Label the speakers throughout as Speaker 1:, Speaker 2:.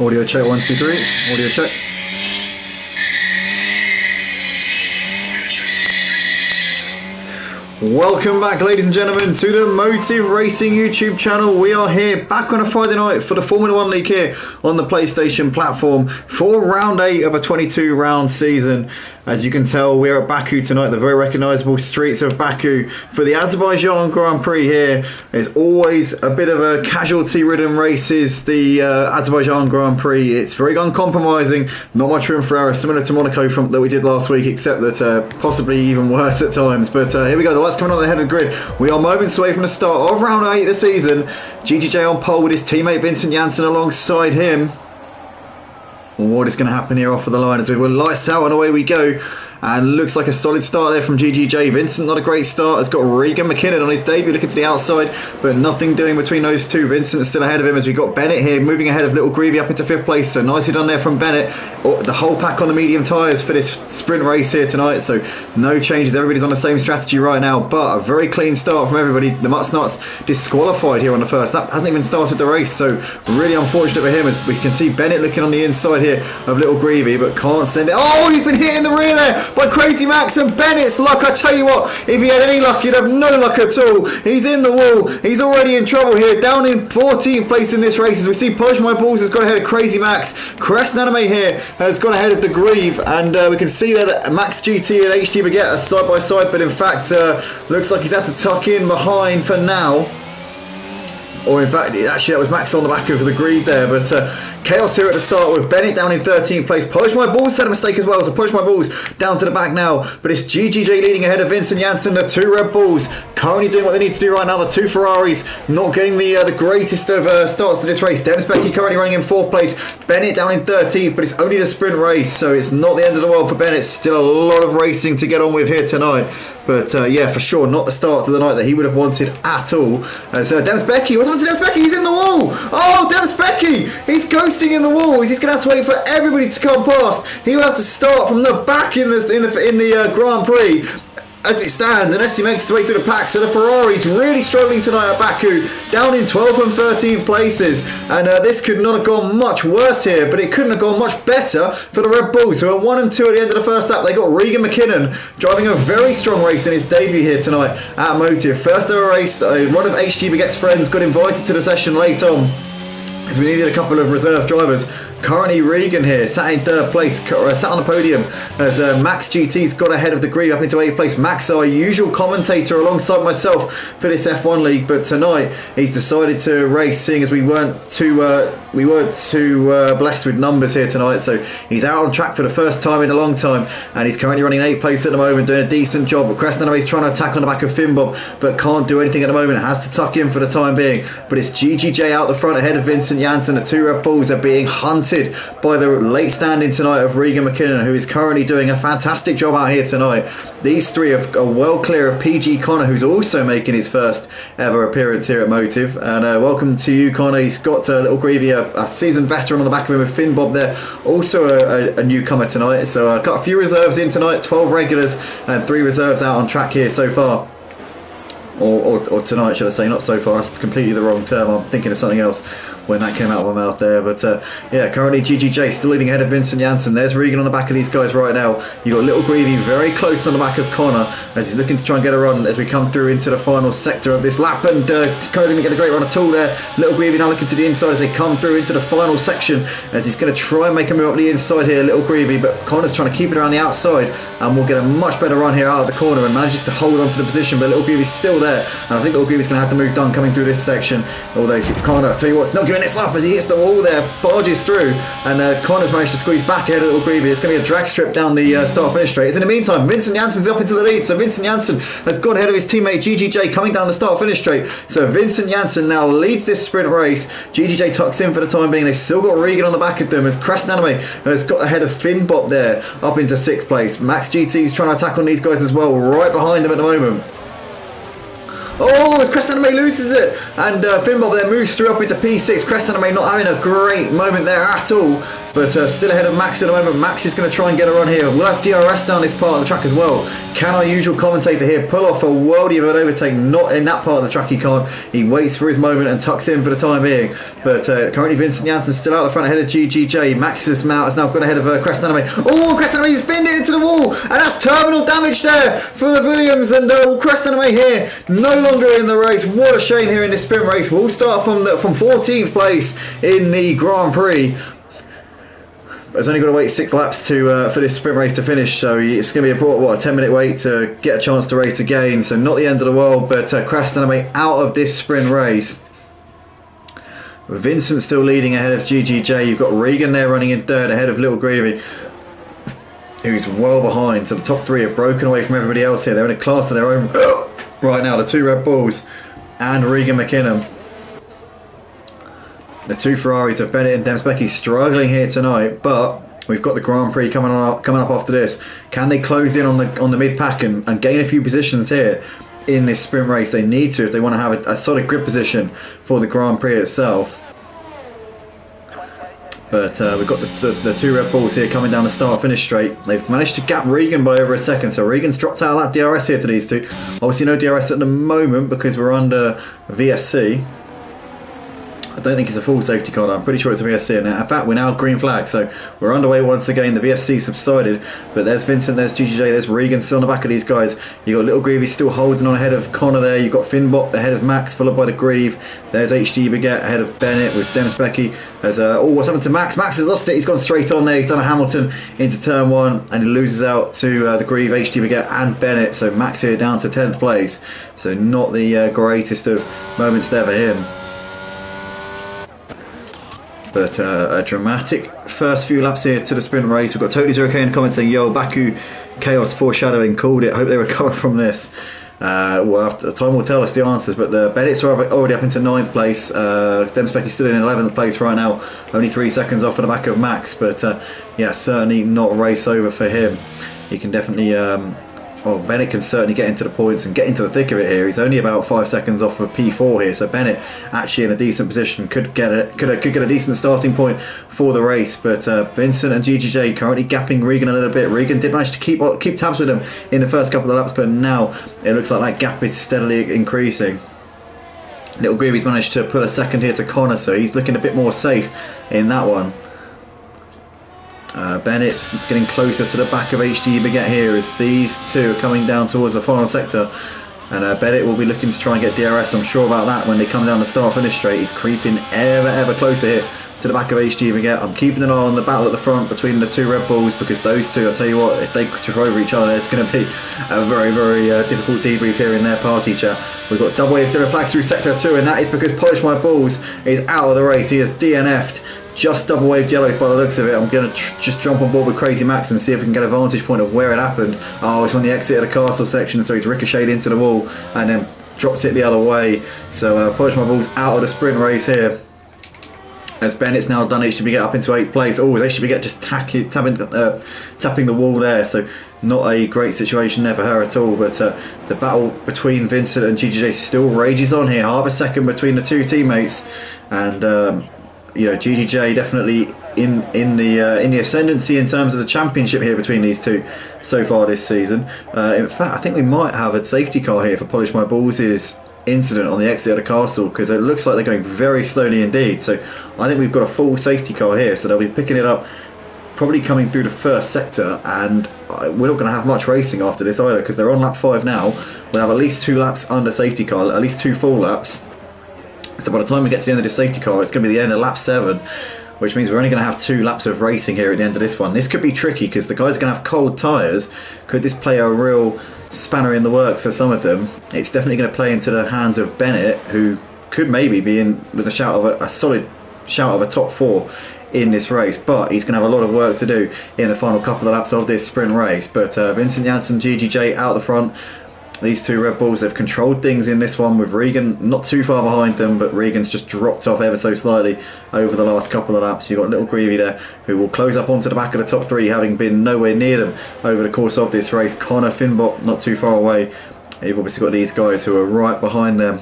Speaker 1: Audio check, 1, 2, 3. Audio check. Welcome back, ladies and gentlemen, to the Motive Racing YouTube channel. We are here back on a Friday night for the Formula 1 League here on the PlayStation platform for round 8 of a 22 round season. As you can tell, we're at Baku tonight, the very recognisable streets of Baku for the Azerbaijan Grand Prix here. There's always a bit of a casualty-ridden races, the Azerbaijan Grand Prix. It's very uncompromising, not much room for error, similar to Monaco that we did last week, except that possibly even worse at times. But here we go, the lights coming on the head of the grid. We are moments away from the start of round 8 of the season. GGJ on pole with his teammate Vincent Janssen alongside him. What is going to happen here off of the line as we will lights out and away we go. And looks like a solid start there from GGJ. Vincent, not a great start, has got Regan McKinnon on his debut looking to the outside, but nothing doing between those two. Vincent still ahead of him as we've got Bennett here moving ahead of Little Greavy up into 5th place. So nicely done there from Bennett. The whole pack on the medium tyres for this sprint race here tonight. So no changes, everybody's on the same strategy right now, but a very clean start from everybody. The Mutsnuts disqualified here on the first lap, hasn't even started the race, so really unfortunate for him as we can see Bennett looking on the inside here of Little Greavy, but can't send it. Oh, he's been hit in the rear there by Crazy Max, and Bennett's luck, I tell you what, if he had any luck, he'd have no luck at all. He's in the wall, he's already in trouble here, down in 14th place in this race as we see Polish My Balls has got ahead of Crazy Max. Crest Anime here has got ahead of the Grieve, and we can see there that Max GT and HD Baguette are side by side, but in fact looks like he's had to tuck in behind for now. Or in fact, actually that was Max on the back of the Grieve there, but chaos here at the start with Bennett down in 13th place. Polish My Balls had a mistake as well, so Polish My Balls down to the back now, but it's GGJ leading ahead of Vincent Janssen. The two Red Bulls currently doing what they need to do right now. The two Ferraris not getting the greatest of starts to this race. Dennis Becky currently running in 4th place, Bennett down in 13th, but it's only the sprint race, so it's not the end of the world for Bennett. Still a lot of racing to get on with here tonight. But yeah, for sure, not the start to the night that he would have wanted at all. So Dennis Becky, what's happened to Dennis Becky? He's in the wall! Oh, Dennis Becky! He's ghosting in the wall. He's just going to have to wait for everybody to come past. He will have to start from the back in the Grand Prix. As it stands, unless he makes his way through the pack. So the Ferrari's really struggling tonight at Baku, down in 12th and 13th places, and this could not have gone much worse here, but it couldn't have gone much better for the Red Bulls, who are 1 and 2 at the end of the first lap. They got Regan McKinnon driving a very strong race in his debut here tonight at Motive. First ever race, one of HG Baguette's friends got invited to the session late on, because we needed a couple of reserve drivers. Currently Regan here, sat in 3rd place, sat on the podium as Max GT's got ahead of the Grieve up into 8th place. Max, our usual commentator alongside myself for this F1 League, but tonight he's decided to race, seeing as we weren't too blessed with numbers here tonight. So he's out on track for the first time in a long time, and he's currently running 8th place at the moment, doing a decent job. But Crest Anime is trying to attack on the back of Finbob, but can't do anything at the moment. It has to tuck in for the time being. But it's GGJ out the front ahead of Vincent Janssen. The two Red Bulls are being hunted by the late standing tonight of Regan McKinnon, who is currently doing a fantastic job out here tonight. These three are well clear of PG Connor, who's also making his first ever appearance here at Motive. And welcome to you, Connor. He's got Little Greavy, a seasoned veteran on the back of him with Finn Bob there, also a newcomer tonight. So I've got a few reserves in tonight, 12 regulars and 3 reserves out on track here so far. Or tonight, should I say, not so far. That's completely the wrong term. I'm thinking of something else when that came out of my mouth there. But yeah, currently GGJ still leading ahead of Vincent Janssen. There's Regan on the back of these guys right now. You've got Little Greavy very close on the back of Connor as he's looking to try and get a run as we come through into the final sector of this lap. And Connor didn't get a great run at all there. Little Greavy now looking to the inside as they come through into the final section, as he's going to try and make a move up the inside here, Little Greavy, but Connor's trying to keep it around the outside, and we'll get a much better run here out of the corner, and manages to hold on to the position. But Little Greavy's still there, and I think Little Greavy's going to have the move done coming through this section. Although Connor, I tell you what, it's not giving this up as he hits the wall there, barges through, and Connor's managed to squeeze back ahead of Little Greavy. It's going to be a drag strip down the start-finish straight. As in the meantime, Vincent Janssen's up into the lead, so Vincent Janssen has gone ahead of his teammate GGJ coming down the start-finish straight. So Vincent Janssen now leads this sprint race. GGJ tucks in for the time being. They've still got Regan on the back of them as Crest Anime has got ahead of Finbot there up into 6th place. Max GT's trying to attack on these guys as well, right behind them at the moment. Oh, as Crest Anime loses it, and Finbot there moves through up into P6. Crest Anime not having a great moment there at all, but still ahead of Max at the moment. Max is going to try and get a run here. We'll have DRS down this part of the track as well. Can our usual commentator here pull off a worldie of an overtake? Not in that part of the track, he can't. He waits for his moment and tucks in for the time being. But currently Vincent Janssen still out the front ahead of GGJ. Max's mount has now got ahead of Crest Anime. Oh, Crest Anime has pinned it into the wall, and that's terminal damage there for the Williams, and Crest Anime here no longer in the race. What a shame here in this sprint race. We'll start from 14th place in the Grand Prix. It's only got to wait 6 laps to for this sprint race to finish, so it's going to be a 10-minute wait to get a chance to race again. So not the end of the world, but Crest Anime out of this sprint race. Vincent still leading ahead of GGJ. You've got Regan there running in third ahead of Little Greavy, who's well behind. So the top 3 are broken away from everybody else here. They're in a class of their own right now. The 2 Red Bulls and Regan McKinnon. The 2 Ferraris of Bennett and Demsbecky struggling here tonight, but we've got the Grand Prix coming up after this. Can they close in on the mid pack and gain a few positions here in this sprint race? They need to if they want to have a solid grid position for the Grand Prix itself. But we've got the 2 Red Bulls here coming down the start-finish straight. They've managed to gap Regan by over a second, so Regan's dropped out of that DRS here to these 2. Obviously no DRS at the moment because we're under VSC. I don't think it's a full safety car. I'm pretty sure it's a VSC. And in fact, we're now green flag, so we're underway once again. The VSC subsided, but there's Vincent, there's GGJ, there's Regan still on the back of these guys. You've got Little Greavy still holding on ahead of Connor there. You've got Finbot ahead of Max, followed by the Grieve. There's HD Baguette ahead of Bennett with Demsbecky. There's what's happened to Max? Max has lost it. He's gone straight on there. He's done a Hamilton into turn 1, and he loses out to the Grieve, HD Baguette, and Bennett. So Max here down to 10th place. So not the greatest of moments there for him. But a dramatic first few laps here to the sprint race. We've got Totally Zero K in the comments saying, yo, Baku Chaos foreshadowing, called it. Hope they recover from this. Well, time will tell us the answers, but the Bennett's are already up into 9th place. Demspecky's still in 11th place right now, only 3 seconds off of the back of Max. But yeah, certainly not a race over for him. He can definitely... well, Bennett can certainly get into the points and get into the thick of it here. He's only about 5 seconds off of P4 here, so Bennett actually in a decent position, could get a decent starting point for the race. But Vincent and GGJ currently gapping Regan a little bit. Regan did manage to keep tabs with him in the first couple of laps, but now it looks like that gap is steadily increasing. Little Greavy's managed to put a second here to Connor, so he's looking a bit more safe in that one. Bennett's getting closer to the back of HD Baguette here as these 2 are coming down towards the final sector, and Bennett will be looking to try and get DRS. I'm sure about that when they come down the start finish straight. He's creeping ever closer here to the back of HD Baguette. I'm keeping an eye on the battle at the front between the 2 Red Bulls, because those 2, I'll tell you what, if they trip over each other, it's going to be a very difficult debrief here in their party chat. We've got double wave different flags through sector 2, and that is because Polish My Balls is out of the race. He is DNF'd. Just double waved yellows by the looks of it. I'm going to just jump on board with Crazy Max and see if we can get a vantage point of where it happened. Oh, it's on the exit of the castle section, so he's ricocheted into the wall and then drops it the other way. So Polish My Balls out of the sprint race here, as Bennett's now done HTB get up into 8th place. Oh, HTB get just tapping the wall there, so not a great situation there for her at all. But the battle between Vincent and GGJ still rages on here. Half a second between the 2 teammates, and you know, GGJ definitely in the ascendancy in terms of the championship here between these 2 so far this season. In fact, I think we might have a safety car here for Polish My Balls' incident on the exit of the castle, because it looks like they're going very slowly indeed. So I think we've got a full safety car here, so they'll be picking it up probably coming through the first sector, and we're not going to have much racing after this either, because they're on lap 5 now. We'll have at least 2 laps under safety car, at least 2 full laps. So by the time we get to the end of the safety car, it's going to be the end of lap 7, which means we're only going to have 2 laps of racing here at the end of this one. This could be tricky because the guys are going to have cold tyres. Could this play a real spanner in the works for some of them? It's definitely going to play into the hands of Bennett, who could maybe be in with a shout of a solid shout of a top 4 in this race, but he's going to have a lot of work to do in the final couple of laps of this sprint race. But Vincent Janssen, GGJ out the front. These 2 Red Bulls have controlled things in this one, with Regan not too far behind them, but Regan's just dropped off ever so slightly over the last couple of laps. You've got Little Greavy there, who will close up onto the back of the top 3, having been nowhere near them over the course of this race. Connor, Finbot not too far away You've obviously got these guys who are right behind them.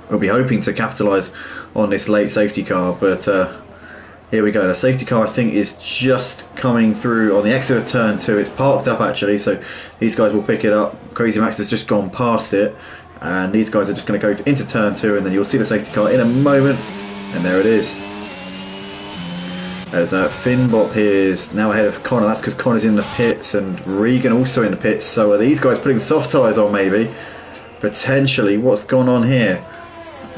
Speaker 1: We'll be hoping to capitalise on this late safety car, but here we go. The safety car, I think, is just coming through on the exit of turn 2. It's parked up actually, so these guys will pick it up. Crazy Max has just gone past it, and these guys are just going to go into turn 2, and then you'll see the safety car in a moment, and there it is. As Finbop here is now ahead of Connor. That's because Connor's in the pits, and Regan also in the pits. So are these guys putting soft tyres on maybe? Potentially. What's gone on here?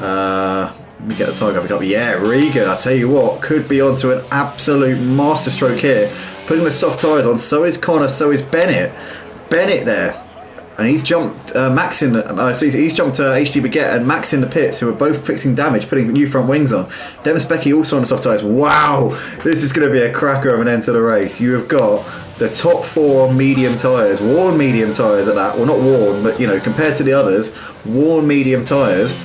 Speaker 1: Let me get the tyre graphic up. Yeah, Regan, I tell you what, could be onto an absolute masterstroke here. Putting the soft tyres on. So is Connor, so is Bennett. Bennett there. And he's jumped Max in the, so he's jumped HD Baguette and Max in the pits, who are both fixing damage, putting new front wings on. Dennis Becky also on the soft tyres. Wow, this is going to be a cracker of an end to the race. You have got the top 4 medium tyres, worn medium tyres at that. Well, not worn, but you know, compared to the others, worn medium tyres.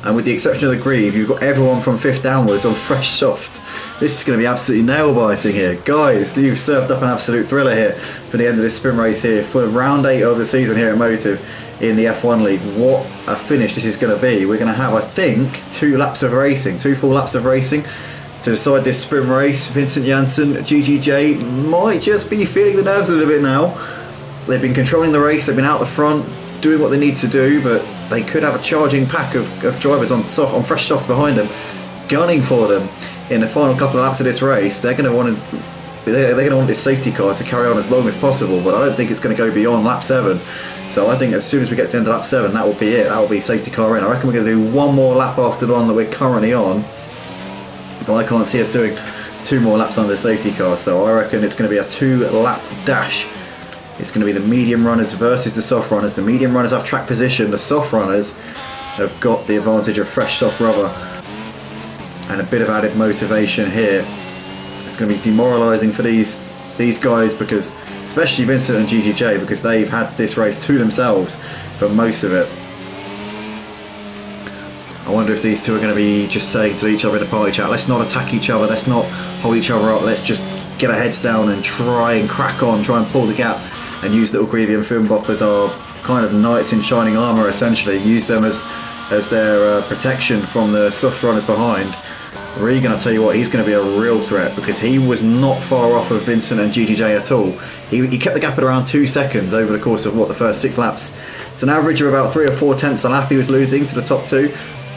Speaker 1: And with the exception of the Grieve, you've got everyone from 5th downwards on fresh softs. This is going to be absolutely nail-biting here. Guys, you've served up an absolute thriller here for the end of this sprint race here for round 8 of the season here at Motive in the F1 League. What a finish this is going to be. We're going to have, I think, 2 laps of racing, 2 full laps of racing to decide this sprint race. Vincent Janssen, GGJ, might just be feeling the nerves a little bit now. They've been controlling the race, they've been out the front, doing what they need to do, but they could have a charging pack of drivers on fresh soft behind them, gunning for them in the final couple of laps of this race. They're going to want this safety car to carry on as long as possible, but I don't think it's going to go beyond lap 7. So I think as soon as we get to the end of lap 7, that will be it. That will be safety car in. I reckon we're going to do one more lap after the one that we're currently on, but I can't see us doing 2 more laps under the safety car. So I reckon it's going to be a 2-lap dash. It's going to be the medium runners versus the soft runners. The medium runners have track position. The soft runners have got the advantage of fresh soft rubber and a bit of added motivation here. It's going to be demoralising for these guys, because especially Vincent and GGJ, because they've had this race to themselves for most of it. I wonder if these two are going to be just saying to each other in a party chat, let's not attack each other, let's not hold each other up, let's just get our heads down and try and crack on, try and pull the gap, and use Little Greavy and Finbop as our kind of knights in shining armour, essentially. Use them as their protection from the soft runners behind. Regan, I'll tell you what, he's going to be a real threat, because he was not far off of Vincent and GGJ at all. He kept the gap at around 2 seconds over the course of, what, the first 6 laps. It's an average of about 3 or 4 tenths a lap he was losing to the top 2.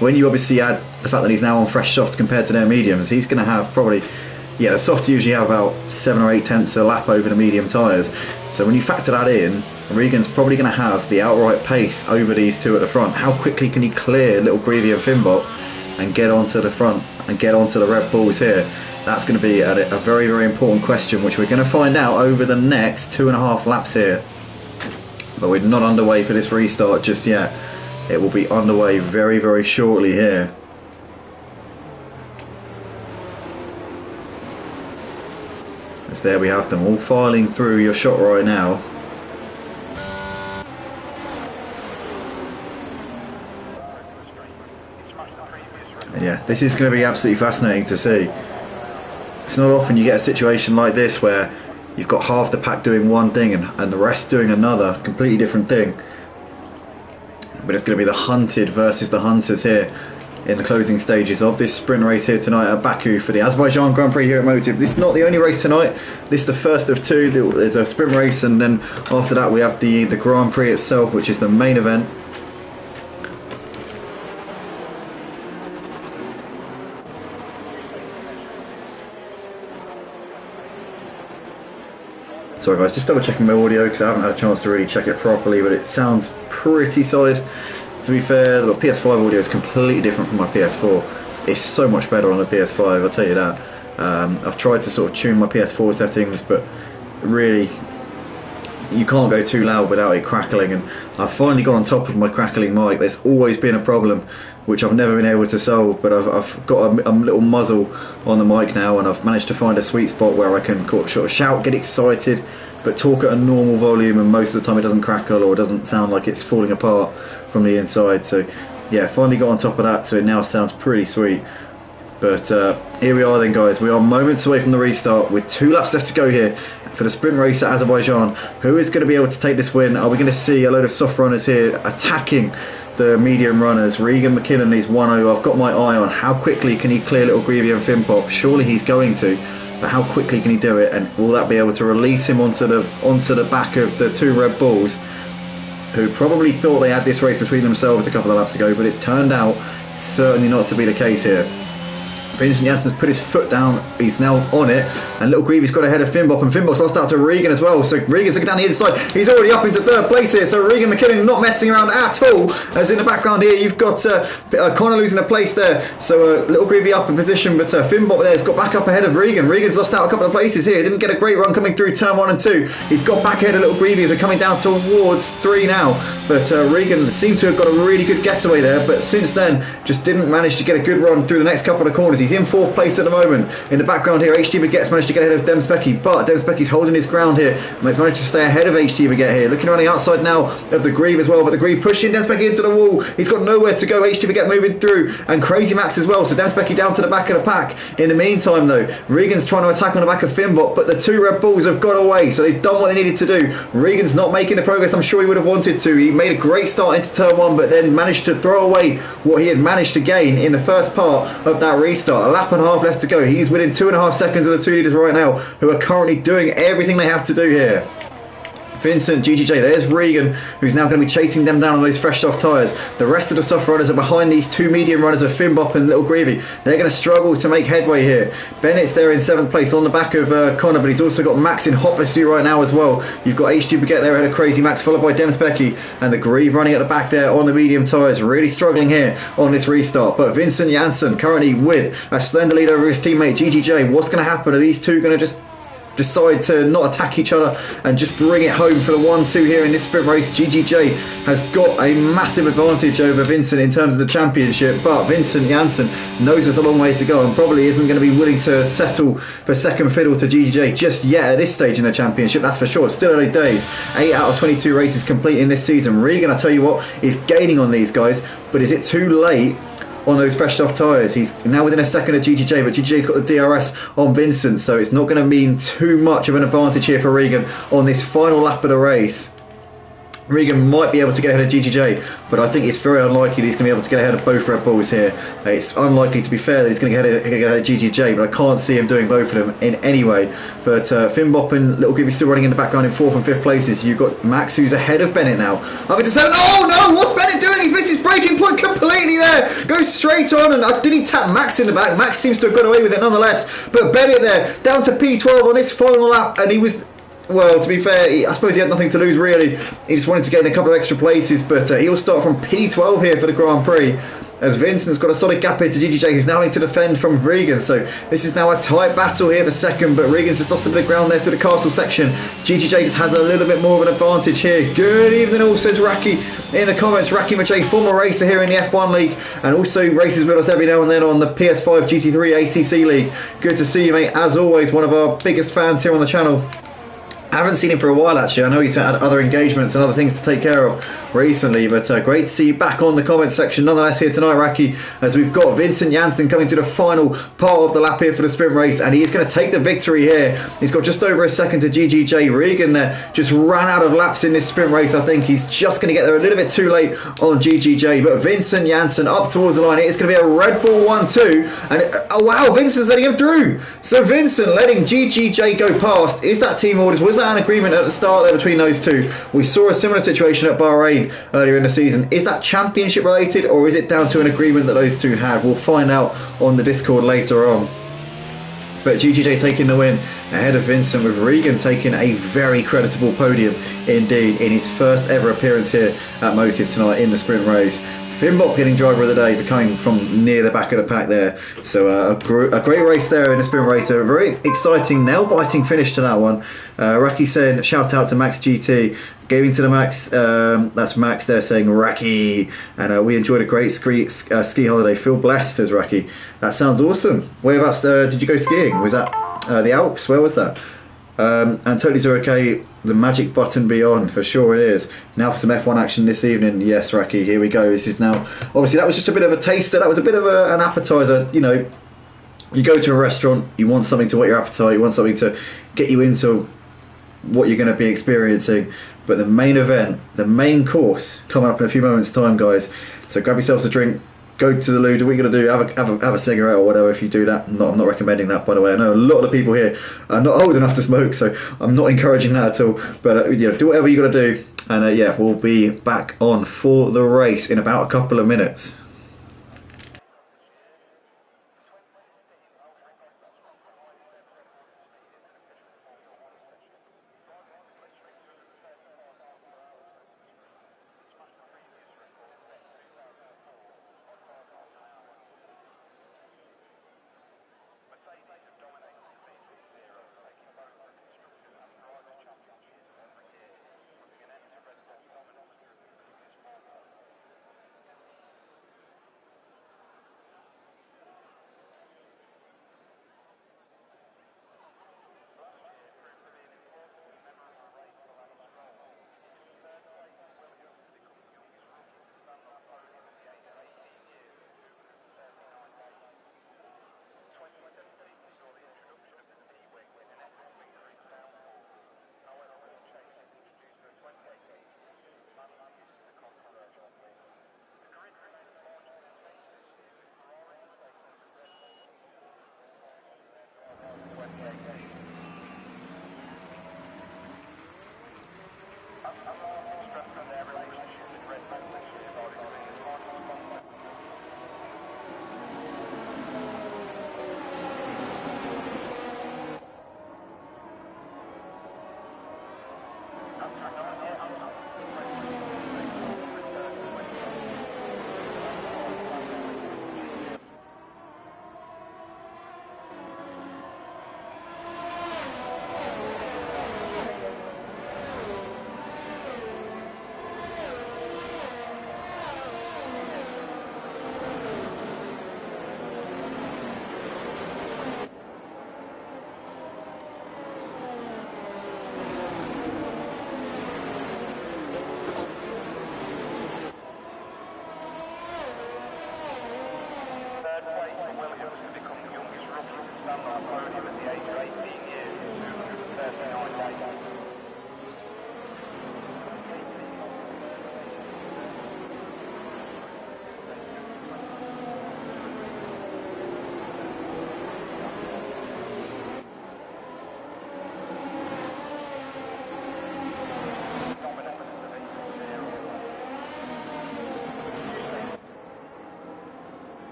Speaker 1: When you obviously add the fact that he's now on fresh softs compared to their mediums, he's going to have probably, yeah, the softs usually have about 7 or 8 tenths a lap over the medium tyres. So when you factor that in, Regan's probably going to have the outright pace over these two at the front. How quickly can he clear Little Greavy and Finbop and get onto the front and get onto the Red Bulls here? That's going to be a very, very important question, which we're going to find out over the next 2.5 laps here. But we're not underway for this restart just yet. It will be underway very, very shortly here. As there we have them all filing through your shot right now. And yeah, this is going to be absolutely fascinating to see. It's not often you get a situation like this where you've got half the pack doing one thing and the rest doing another, completely different thing. But it's going to be the hunted versus the hunters here in the closing stages of this sprint race here tonight at Baku for the Azerbaijan Grand Prix here at Motive. This is not the only race tonight. This is the first of 2. There's a sprint race, and then after that we have the Grand Prix itself, which is the main event. Sorry guys, just double checking my audio because I haven't had a chance to really check it properly, but it sounds pretty solid. To be fair, the PS5 audio is completely different from my PS4. It's so much better on the PS5, I'll tell you that. I've tried to sort of tune my PS4 settings, but really you can't go too loud without it crackling, and I've finally got on top of my crackling mic. There's always been a problem which I've never been able to solve, but I've got a little muzzle on the mic now, and I've managed to find a sweet spot where I can sort of shout, get excited, but talk at a normal volume, and most of the time it doesn't crackle or doesn't sound like it's falling apart from the inside. So yeah, finally got on top of that, so it now sounds pretty sweet. But here we are then guys, we are moments away from the restart with 2 laps left to go here for the sprint race at Azerbaijan. Who is going to be able to take this win? Are we going to see a load of soft runners here attacking the medium runners? Regan McKinnon is 1-0. I've got my eye on how quickly can he clear Little Greavy and Finpop. Surely he's going to, but how quickly can he do it? And will that be able to release him onto the back of the two Red Bulls, who probably thought they had this race between themselves a couple of laps ago, but it's turned out certainly not to be the case here. Vincent Janssen's put his foot down, he's now on it, and Little Greavy's got ahead of Finbop, and Finbop's lost out to Regan as well, so Regan's looking down the inside, he's already up into third place here, so Regan McKinnon not messing around at all, as in the background here you've got Connor losing a place there, so Little Greavy up in position, but Finbop there has got back up ahead of Regan. Regan's lost out a couple of places here, didn't get a great run coming through turn 1 and 2, he's got back ahead of Little Greavy, they're coming down towards 3 now, but Regan seemed to have got a really good getaway there, but since then just didn't manage to get a good run through the next couple of corners. He's in 4th place at the moment. In the background here, HG Baguette's managed to get ahead of Demspecki, but Demspecki's holding his ground here and has managed to stay ahead of HG Baguette here. Looking around the outside now of the Grieve as well, but the Grieve pushing Demspecki into the wall. He's got nowhere to go. HG Baguette moving through, and Crazy Max as well, so Demspecki down to the back of the pack. In the meantime though, Regan's trying to attack on the back of Finbot, but the two Red Bulls have got away, so they've done what they needed to do. Regan's not making the progress I'm sure he would have wanted to. He made a great start into turn 1, but then managed to throw away what he had managed to gain in the first part of that restart. A lap and a half left to go. He's within 2.5 seconds of the two leaders right now, who are currently doing everything they have to do here. Vincent, GGJ, there's Regan, who's now going to be chasing them down on those fresh soft tyres. The rest of the soft runners are behind these two medium runners of Finbop and Little Greavy. They're going to struggle to make headway here. Bennett's there in 7th place on the back of Connor, but he's also got Max in hot pursuit right now as well. You've got HG Baguette there ahead of Crazy Max, followed by Demspecki, and the Grieve running at the back there on the medium tyres, really struggling here on this restart. But Vincent Janssen currently with a slender lead over his teammate GGJ. What's going to happen? Are these two going to just decide to not attack each other and just bring it home for the 1-2 here in this sprint race? GGJ has got a massive advantage over Vincent in terms of the championship, but Vincent Janssen knows there's a long way to go and probably isn't going to be willing to settle for second fiddle to GGJ just yet at this stage in the championship, that's for sure. It's still early days. 8 out of 22 races complete in this season. Regan, I tell you what, is gaining on these guys, but is it too late on those fresh off tyres? He's now within a second of GGJ, but GGJ's got the DRS on Vincent, so it's not going to mean too much of an advantage here for Regan on this final lap of the race. Regan might be able to get ahead of GGJ, but I think it's very unlikely that he's going to be able to get ahead of both Red Bulls here. It's unlikely, to be fair, that he's going to get ahead of GGJ, but I can't see him doing both of them in any way. But Finbop and Little Gibby still running in the background in 4th and 5th places. You've got Max, who's ahead of Bennett now. Up into 7th. Oh no, what's Bennett doing? He's missed his braking point completely there. Goes straight on, and did he tap Max in the back? Max seems to have got away with it nonetheless. But Bennett there, down to P12 on this final lap, and he was... Well, to be fair, I suppose he had nothing to lose really. He just wanted to get in a couple of extra places, but he'll start from P12 here for the Grand Prix, as Vincent's got a solid gap here to GGJ, who's now having to defend from Regan. So this is now a tight battle here for second, but Regan's just lost a bit of ground there through the castle section. GGJ just has a little bit more of an advantage here. Good evening all, says Raki in the comments. Raki Mache, former racer here in the F1 League, and also races with us every now and then on the PS5 GT3 ACC League. Good to see you, mate. As always, one of our biggest fans here on the channel. I haven't seen him for a while actually. I know he's had other engagements and other things to take care of recently, but great to see you back on the comments section nonetheless here tonight, Raki, as we've got Vincent Janssen coming to the final part of the lap here for the sprint race, and he is going to take the victory here. He's got just over a second to GGJ. Regan just ran out of laps in this sprint race. I think he's just going to get there a little bit too late on GGJ, but Vincent Janssen up towards the line. It is going to be a Red Bull 1-2, and oh wow, Vincent's letting him through. So Vincent letting GGJ go past. Is that team orders? Was that an agreement at the start there between those two? We saw a similar situation at Bahrain earlier in the season. Is that championship related, or is it down to an agreement that those two had? We'll find out on the Discord later on. But GGJ taking the win ahead of Vincent, with Regan taking a very creditable podium indeed in his first ever appearance here at Motive tonight in the sprint race. Finbop getting driver of the day, coming from near the back of the pack there. So a great race there in the sprint race. A very exciting, nail-biting finish to that one. Raki saying, shout out to Max GT. Gave into the Max. That's Max there saying Raki. And we enjoyed a great ski holiday. Feel blessed, says Raki. That sounds awesome. Whereabouts did you go skiing? Was that the Alps? Where was that? And totally are okay. The magic button be on, for sure it is. Now for some F1 action this evening. Yes, Raki, here we go. This is now, obviously that was just a bit of a taster. That was a bit of an appetizer. You know, you go to a restaurant, you want something to whet your appetite, you want something to get you into what you're going to be experiencing. But the main event, the main course, coming up in a few moments' time, guys. So grab yourselves a drink, go to the loo, do what you're going to do, have a cigarette or whatever if you do that. I'm not recommending that, by the way. I know a lot of the people here are not old enough to smoke, so I'm not encouraging that at all. But do whatever you got to do. And yeah, we'll be back on for the race in about a couple of minutes.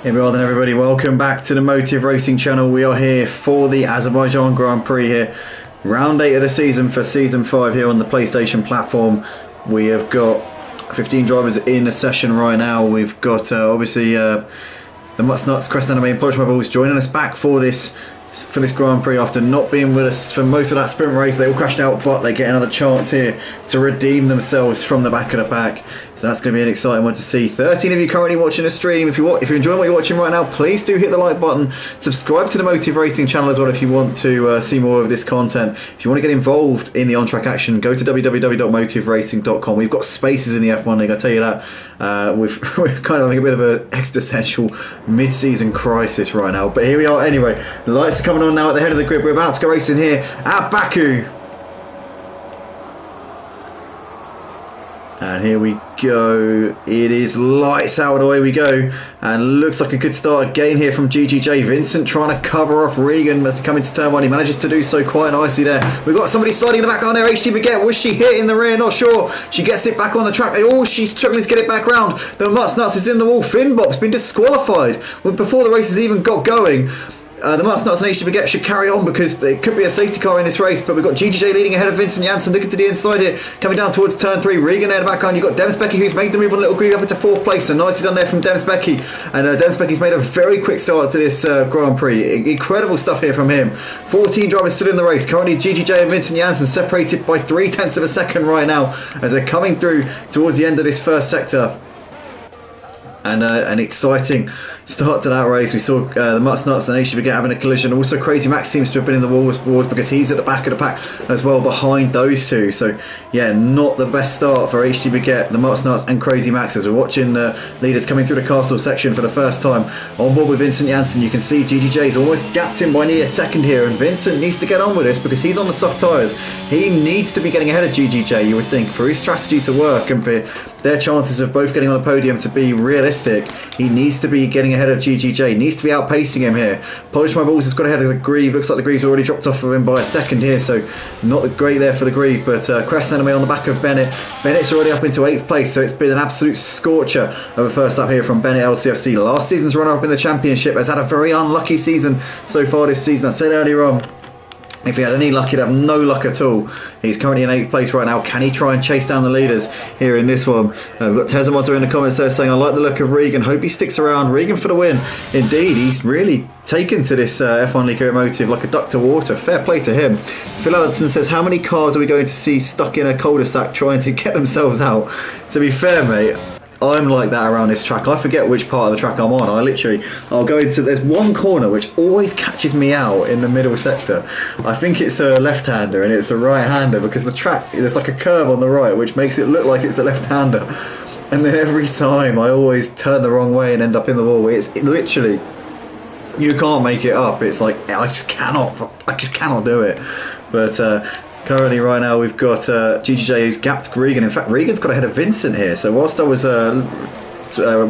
Speaker 1: Here we are then, everybody. Welcome back to the Motive Racing channel. We are here for the Azerbaijan Grand Prix here. Round 8 of the season for Season 5 here on the PlayStation platform. We have got 15 drivers in a session right now. We've got obviously the Mutts Nuts, Crest Anime and Polish Rebels joining us back for this Grand Prix after not being with us for most of that sprint race. They all crashed out, but they get another chance here to redeem themselves from the back of the pack. So that's going to be an exciting one to see. 13 of you currently watching the stream. If you're enjoying what you're watching right now, please do hit the like button. Subscribe to the Motive Racing channel as well if you want to see more of this content. If you want to get involved in the on-track action, go to www.motiveracing.com. We've got spaces in the F1 League, I tell you that. We're kind of having a bit of an existential mid-season crisis right now. But here we are anyway. The lights are coming on now at the head of the grid. We're about to go racing here at Baku. And here we go. It is lights out, away we go. And looks like a good start again here from GGJ. Vincent trying to cover off Regan as they come into turn 1. He manages to do so quite nicely there. We've got somebody sliding in the background there. HD Baguette, was she hit in the rear? Not sure. She gets it back on the track. Oh, she's struggling to get it back round. The Mutts Nuts is in the wall. Finbop's been disqualified before the race has even got going. the Must Nuts and HT Baguette should carry on because there could be a safety car in this race, but we've got GGJ leading ahead of Vincent Janssen, looking to the inside here, coming down towards turn 3. Regan there in the background. You've got Demsbecky who's made the move on Little Greedy up into 4th place, so nicely done there from Demsbecky. And Demsbecky's made a very quick start to this Grand Prix. Incredible stuff here from him. 14 drivers still in the race. Currently GGJ and Vincent Janssen separated by 0.3 of a second right now as they're coming through towards the end of this first sector. And an exciting start to that race. We saw the Mutts Nuts and HT Baguette having a collision. Also, Crazy Max seems to have been in the wars because he's at the back of the pack as well, behind those two. So, yeah, not the best start for HT Baguette, the Mutts Nuts, and Crazy Max as we're watching the leaders coming through the castle section for the first time. On board with Vincent Janssen, you can see GGJ's almost gapped him by nearly a second here, and Vincent needs to get on with this because he's on the soft tyres. He needs to be getting ahead of GGJ, you would think, for his strategy to work and for their chances of both getting on the podium to be realistic. He needs to be getting ahead of GGJ, needs to be outpacing him here. Polish My Balls has got ahead of the Grieve. Looks like the Grieve's already dropped off of him by a second here, so not great there for the Grieve, but Crest Enemy on the back of Bennett. Bennett's already up into 8th place, so it's been an absolute scorcher of a first lap here from Bennett LCFC. Last season's runner-up in the championship, has had a very unlucky season so far this season. I said earlier on, if he had any luck, he'd have no luck at all. He's currently in 8th place right now. Can he try and chase down the leaders here in this one? We've got Tezamozza in the comments there saying, I like the look of Regan. Hope he sticks around. Regan for the win. Indeed, he's really taken to this F1 League Automotive like a duck to water. Fair play to him. Phil Allenson says, how many cars are we going to see stuck in a cul-de-sac trying to get themselves out? To be fair, mate, I'm like that around this track. I forget which part of the track I'm on. I'll go into, there's one corner which always catches me out in the middle sector. I think it's a left-hander and it's a right-hander because the track, there's like a curve on the right which makes it look like it's a left-hander. And then every time I always turn the wrong way and end up in the wall. It literally, you can't make it up. It's like, I just cannot do it. But currently, right now, we've got GGJ who's gapped Regan. In fact, Regan's got ahead of Vincent here. So whilst I was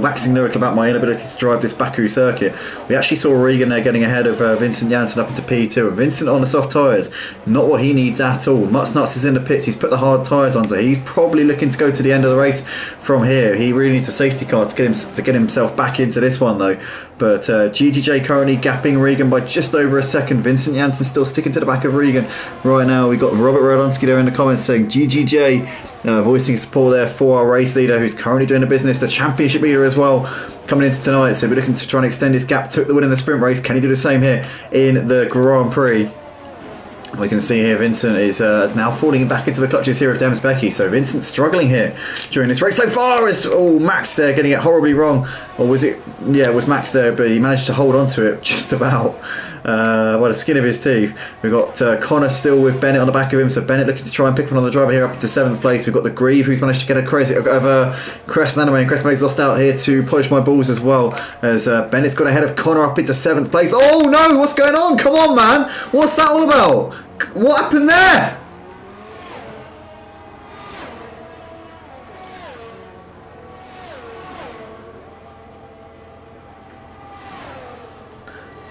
Speaker 1: waxing lyrical about my inability to drive this Baku circuit, we actually saw Regan there getting ahead of Vincent Janssen up into P2. And Vincent on the soft tyres, not what he needs at all. Mutts Nuts is in the pits. He's put the hard tyres on, so he's probably looking to go to the end of the race from here. He really needs a safety car to get himself back into this one, though. But GGJ currently gapping Regan by just over a second. Vincent Janssen still sticking to the back of Regan right now. We've got Robert Rodonsky there in the comments saying GGJ voicing support there for our race leader who's currently doing the business, the championship leader as well, coming into tonight. So we're looking to try and extend his gap. Took the win in the sprint race. Can he do the same here in the Grand Prix? We can see here Vincent is now falling back into the clutches here of Demsbecky. So Vincent struggling here during this race so far. As Max there getting it horribly wrong, or was it? Yeah, it was Max there, but he managed to hold on to it just about by the skin of his teeth. We've got Connor still with Bennett on the back of him. So Bennett looking to try and pick one on the driver here up into 7th place. We've got the Grieve who's managed to get a crazy of Crest Anime, and Crest May's lost out here to Polish My Balls as well. As Bennett's got ahead of Connor up into 7th place. Oh no! What's going on? Come on, man! What's that all about? What happened there?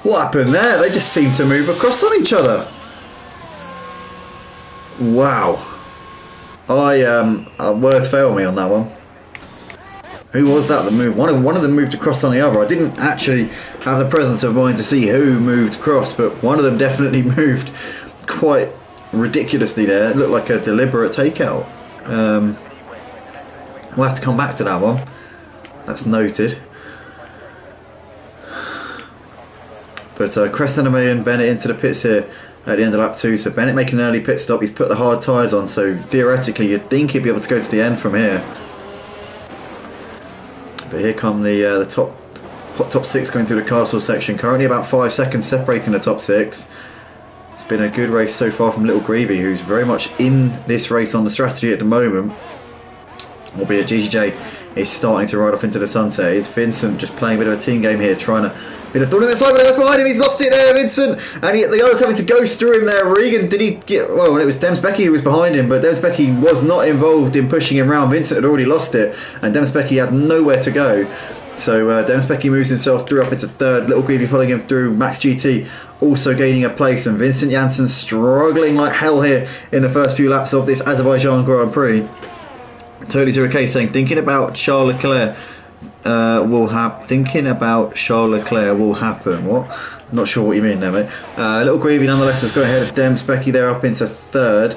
Speaker 1: What happened there? They just seem to move across on each other. Wow. Words fail me on that one. Who was that moved? One of them moved across on the other. I didn't actually have the presence of mind to see who moved across, but one of them definitely moved quite ridiculously there. It looked like a deliberate takeout. We'll have to come back to that one. That's noted. But Crest Anime and Bennett into the pits here at the end of lap 2. So Bennett making an early pit stop. He's put the hard tyres on, so theoretically you'd think he'd be able to go to the end from here. But here come the top 6 going through the castle section. Currently about 5 seconds separating the top 6. It's been a good race so far from Little Greavy, who's very much in this race on the strategy at the moment. Albeit GGJ is starting to ride off into the sunset. It's Vincent just playing a bit of a team game here, trying to bit of thorn in the side, but it was behind him. He's lost it there, Vincent, and the others having to ghost through him there. Regan, did he get? Well, it was Demsbecky who was behind him, but Demsbecky was not involved in pushing him round. Vincent had already lost it, and Demsbecky had nowhere to go. So Demsbecky moves himself through up into 3rd. Little Greavy following him through. Max GT also gaining a place, and Vincent Janssen struggling like hell here in the first few laps of this Azerbaijan Grand Prix. Totally 0K saying thinking about Charles Leclerc will happen. What? Not sure what you mean there, mate. Little Greavy nonetheless has got ahead of Demspecky there up into third.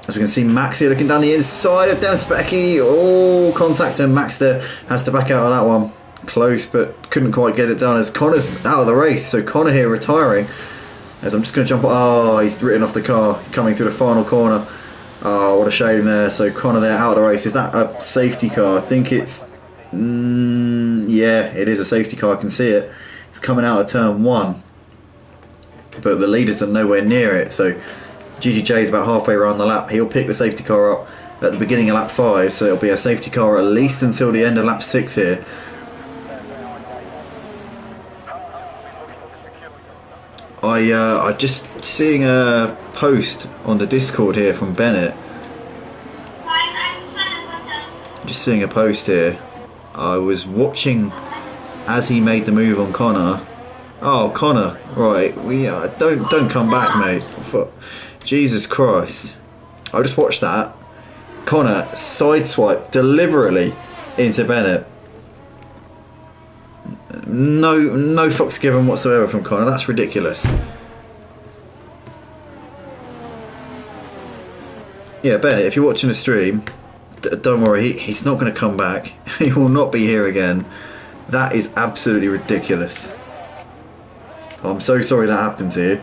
Speaker 1: As we can see, Max here looking down the inside of Demspecky. Oh, contact, and Max there has to back out of that one. Close, but couldn't quite get it done as Connor's out of the race. So Connor here retiring. As I'm just going to jump. Oh, he's written off the car coming through the final corner. Oh, what a shame there. So Connor there out of the race. Is that a safety car? I think it's... yeah, it is a safety car. I can see it. It's coming out of turn 1. But the leaders are nowhere near it. So GGJ is about halfway around the lap. He'll pick the safety car up at the beginning of lap 5. So it'll be a safety car at least until the end of lap 6 here. I'm just seeing a post on the Discord here from Bennett. Just seeing a post here. I was watching as he made the move on Connor. Oh, Connor, right? Don't come back, mate. Jesus Christ! I just watched that. Connor sideswiped deliberately into Bennett. No fucks given whatsoever from Connor. That's ridiculous. Yeah, Bennett, if you're watching the stream, don't worry, he's not going to come back. He will not be here again. That is absolutely ridiculous. I'm so sorry that happened to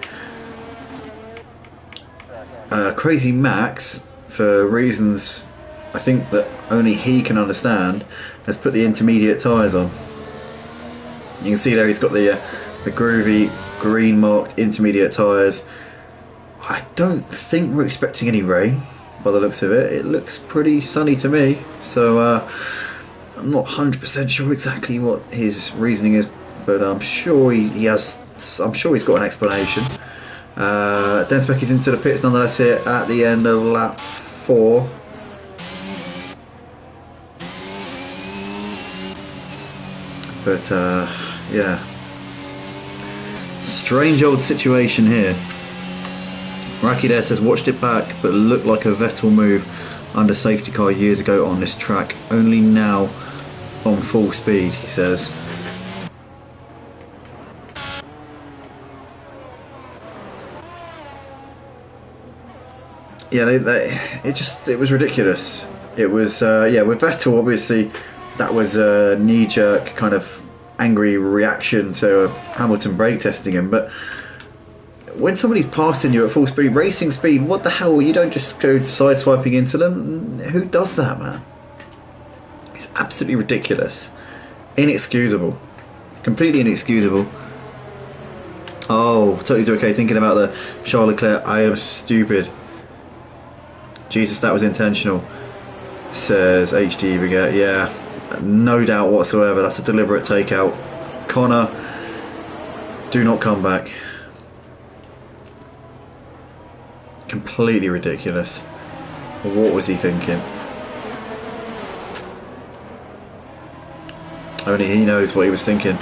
Speaker 1: you. Crazy Max, for reasons I think that only he can understand, has put the intermediate tyres on. You can see there he's got the groovy green marked intermediate tyres. I don't think we're expecting any rain by the looks of it. It looks pretty sunny to me, so I'm not 100% sure exactly what his reasoning is, but I'm sure he has. I'm sure he's got an explanation. Demspecky's into the pits nonetheless here at the end of lap 4. But yeah, strange old situation here. Raki there says, watched it back, but looked like a Vettel move under safety car years ago on this track. Only now on full speed, he says. Yeah, it was ridiculous. It was yeah, with Vettel obviously that was a knee-jerk kind of angry reaction to Hamilton brake testing him, but when somebody's passing you at full speed, racing speed, what the hell? You don't just go sideswiping into them. Who does that, man? It's absolutely ridiculous. Inexcusable. Completely inexcusable. Oh, totally okay. Thinking about the Charles Leclerc, I am stupid. Jesus, that was intentional, says HD Baguette. Yeah, no doubt whatsoever. That's a deliberate takeout. Connor, do not come back. Completely ridiculous. What was he thinking? Only he knows what he was thinking.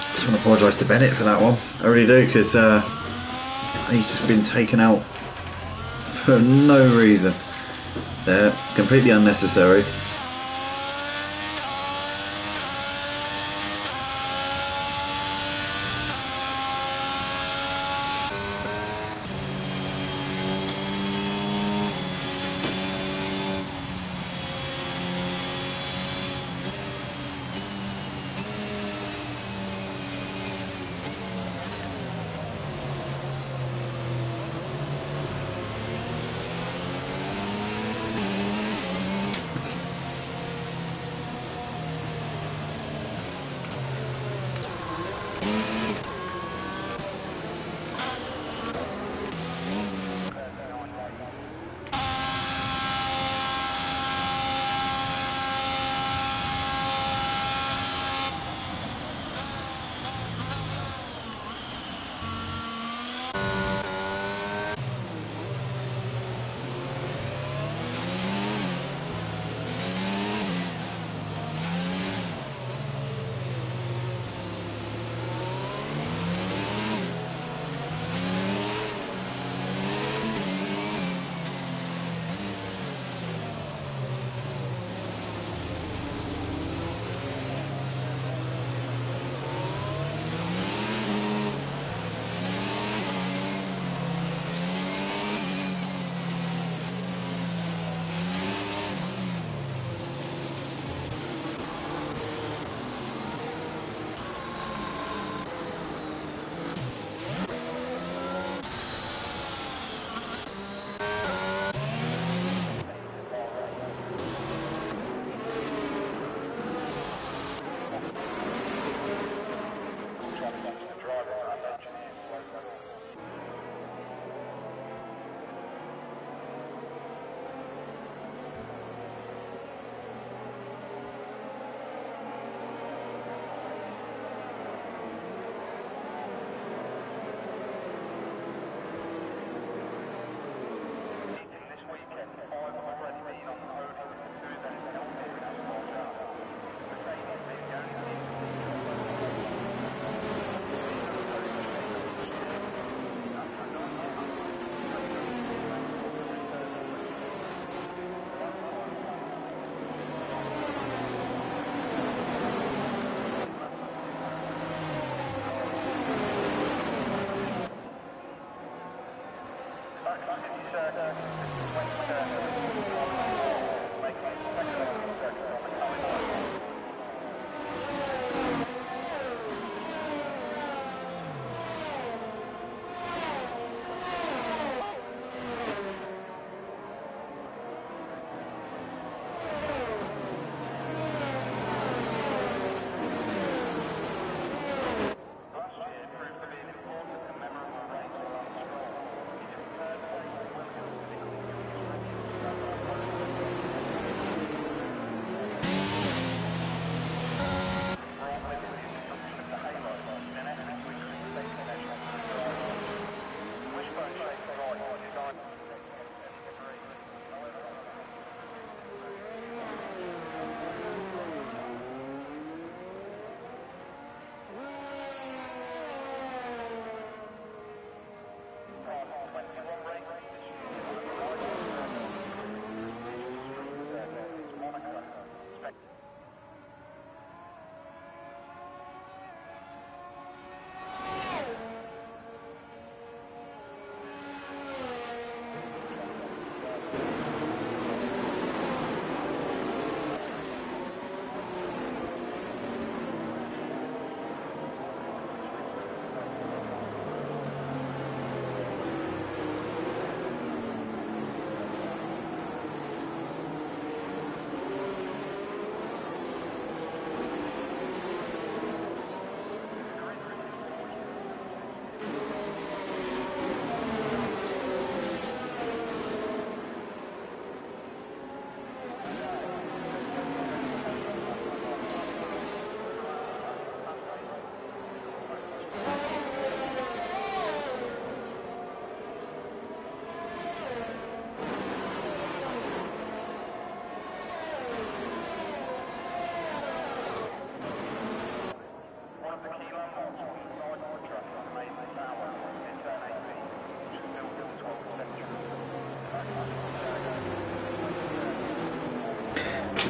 Speaker 1: I just want to apologise to Bennett for that one. I really do, because he's just been taken out for no reason. They're completely unnecessary.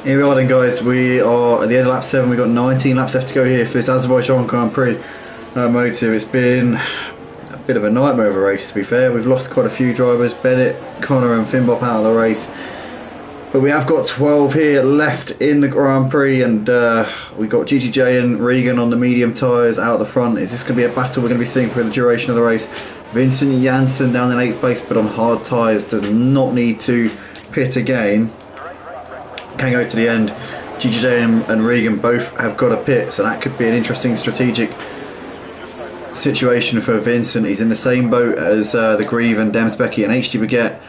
Speaker 1: Here we are then, guys. We are at the end of lap 7. We've got 19 laps left to go here for this Azerbaijan Grand Prix motor. It's been a bit of a nightmare of a race, to be fair. We've lost quite a few drivers, Bennett, Connor and Finbop out of the race. But we have got 12 here left in the Grand Prix, and we've got GGJ and Regan on the medium tyres out the front. Is this going to be a battle we're going to be seeing for the duration of the race? Vincent Janssen down in 8th place, but on hard tyres, does not need to pit again. Can go to the end. GGJ and Regan both have got a pit, so that could be an interesting strategic situation for Vincent. He's in the same boat as the Grieve and Demsbecky and HD Baguette.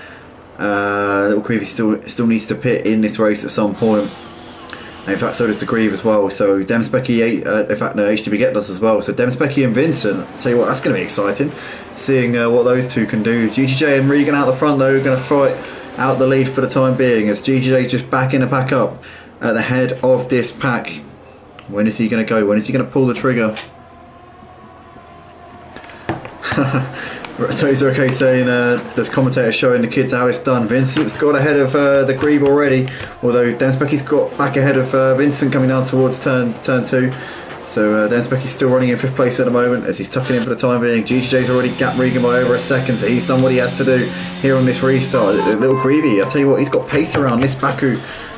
Speaker 1: Little Grieve still needs to pit in this race at some point. And in fact, so does the Grieve as well. So Demsbecky, in fact, no, HD Baguette does as well. So Demsbecky and Vincent, I'll tell you what, that's going to be exciting. Seeing what those two can do. GGJ and Regan out the front though, are going to fight out the lead for the time being, as GGJ just backing the pack up at the head of this pack. When is he going to go? When is he going to pull the trigger? So he's okay saying the commentator showing the kids how it's done. Vincent's got ahead of the Grieve already, although Demsbecky's got back ahead of Vincent coming down towards turn 2. So Demsbecky's still running in 5th place at the moment as he's tucking in for the time being. GGJ's already gapped Regan by over a second, so he's done what he has to do here on this restart. Little Grievey, I'll tell you what, he's got pace around this Baku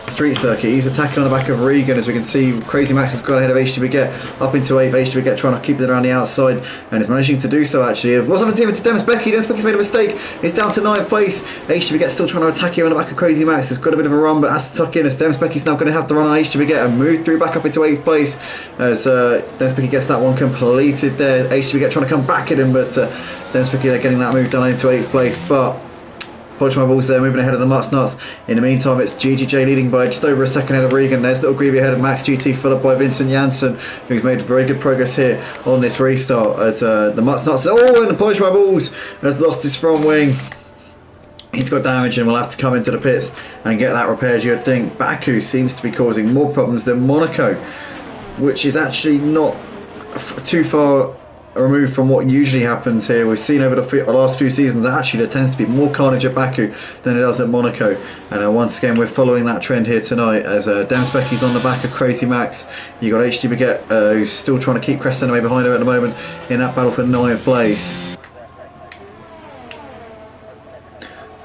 Speaker 1: street circuit. He's attacking on the back of Regan, as we can see. Crazy Max has got ahead of HD Baguette up into 8th. HD Baguette trying to keep it around the outside, and is managing to do so actually. What's happened to Demsbecky? Demsbecky's made a mistake. It's down to 9th place. HD Baguette still trying to attack here on the back of Crazy Max. Has got a bit of a run, but has to tuck in, as Demsbecky's now going to have to run on HD Baguette and move through back up into 8th place as Demsbecky gets that one completed there. HD Baguette trying to come back at him, but Demsbecky getting that move done into 8th place. But Polish my balls there, moving ahead of the Mutts Nuts. In the meantime, it's GGJ leading by just over a second ahead of Regan. There's Little Greavy ahead of Max GT, followed by Vincent Janssen, who's made very good progress here on this restart. As the Mutts Nuts, and the Polish my balls has lost his front wing. He's got damage and will have to come into the pits and get that repaired, you'd think. Baku seems to be causing more problems than Monaco, which is actually not too far removed from what usually happens here. We've seen over the last few seasons that actually there tends to be more carnage at Baku than it does at Monaco, and once again we're following that trend here tonight as Demsbecky's on the back of Crazy Max. You got HD Baguette who's still trying to keep Crescent away behind her at the moment in that battle for 9th place.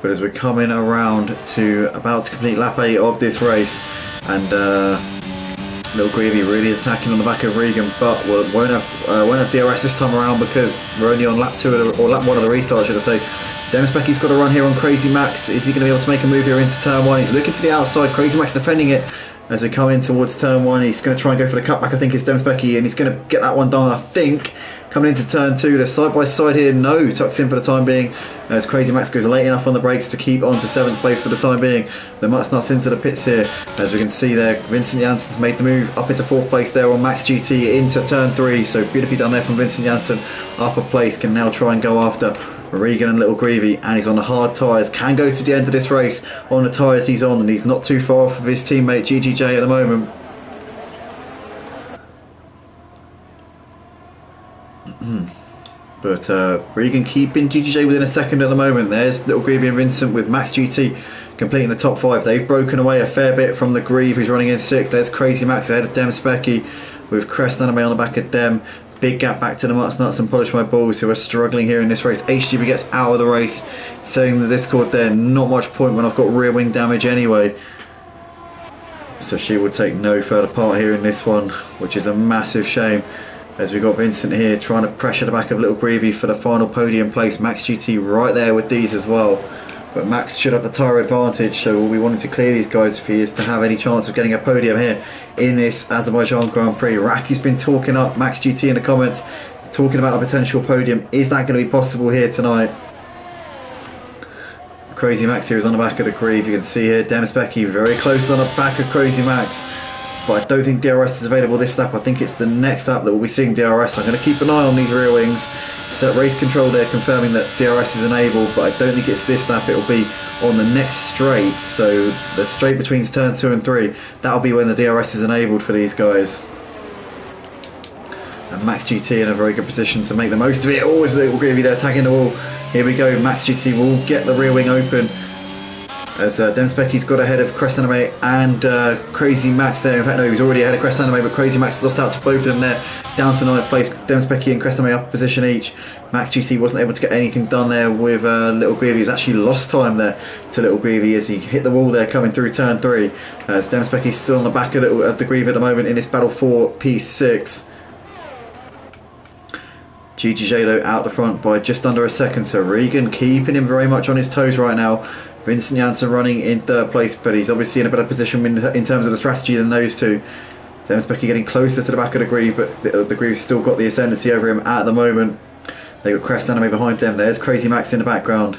Speaker 1: But as we're coming around to about to complete lap 8 of this race, and Little Greavy really attacking on the back of Regan, but won't have DRS this time around because we're only on lap 2 or lap 1 of the restart, should I say. Demsbecky's got a run here on Crazy Max. Is he going to be able to make a move here into turn 1? He's looking to the outside. Crazy Max defending it as we come in towards turn 1. He's going to try and go for the cutback. I think it's Demsbecky, and he's going to get that one done, I think. Coming into turn 2, they're side by side here. No, tucks in for the time being as Crazy Max goes late enough on the brakes to keep on to 7th place for the time being. The Mutts Nuts into the pits here, as we can see there. Vincent Janssen's made the move up into 4th place there on Max GT into turn 3. So beautifully done there from Vincent Janssen. Upper place can now try and go after Regan and Little Greavy, and he's on the hard tyres. Can go to the end of this race on the tyres he's on, and he's not too far off of his teammate GGJ at the moment. But Regan keeping GGJ within a second at the moment. There's Little Greavy and Vincent with Max GT completing the top 5. They've broken away a fair bit from the Grieve, who's running in 6th. There's Crazy Max ahead of Demsbecky with Crest Anime on the back of them. Big gap back to the Mutts Nuts and Polish My Balls, who are struggling here in this race. HGB gets out of the race, saying in the Discord there, not much point when I've got rear wing damage anyway. So she will take no further part here in this one, which is a massive shame. As we've got Vincent here trying to pressure the back of Little Greavy for the final podium place. Max GT right there with these as well. But Max should have the tyre advantage, so we'll be wanting to clear these guys if he is to have any chance of getting a podium here in this Azerbaijan Grand Prix. Racky's been talking up Max GT in the comments, talking about a potential podium. Is that going to be possible here tonight? Crazy Max here is on the back of the Grieve. You can see here Demsbecky very close on the back of Crazy Max. But I don't think DRS is available this lap. I think it's the next lap that we'll be seeing DRS. I'm going to keep an eye on these rear wings. Set race control there confirming that DRS is enabled, but I don't think it's this lap. It'll be on the next straight. So the straight between turn 2 and 3. That'll be when the DRS is enabled for these guys. And Max GT in a very good position to make the most of it. Always Little Greavy there tagging the wall. Here we go. Max GT will get the rear wing open. As Demspecky's got ahead of Crest Anime and Crazy Max there. In fact, no, he was already ahead of Crest Anime, but Crazy Max has lost out to both of them there. Down to 9th place, Demspecky and Crest Anime up a position each. Max GT wasn't able to get anything done there with Little Greavy. He's actually lost time there to Little Greavy as he hit the wall there coming through turn 3. As Demspecky's still on the back of the Greavy at the moment in this battle for P6. GGJ though out the front by just under a second, so Regan keeping him very much on his toes right now. Vincent Janssen running in 3rd place, but he's obviously in a better position in terms of the strategy than those two. Demspecky getting closer to the back of the Greave, but the Grieve's still got the ascendancy over him at the moment. They've got Crest Anime behind them. There's Crazy Max in the background.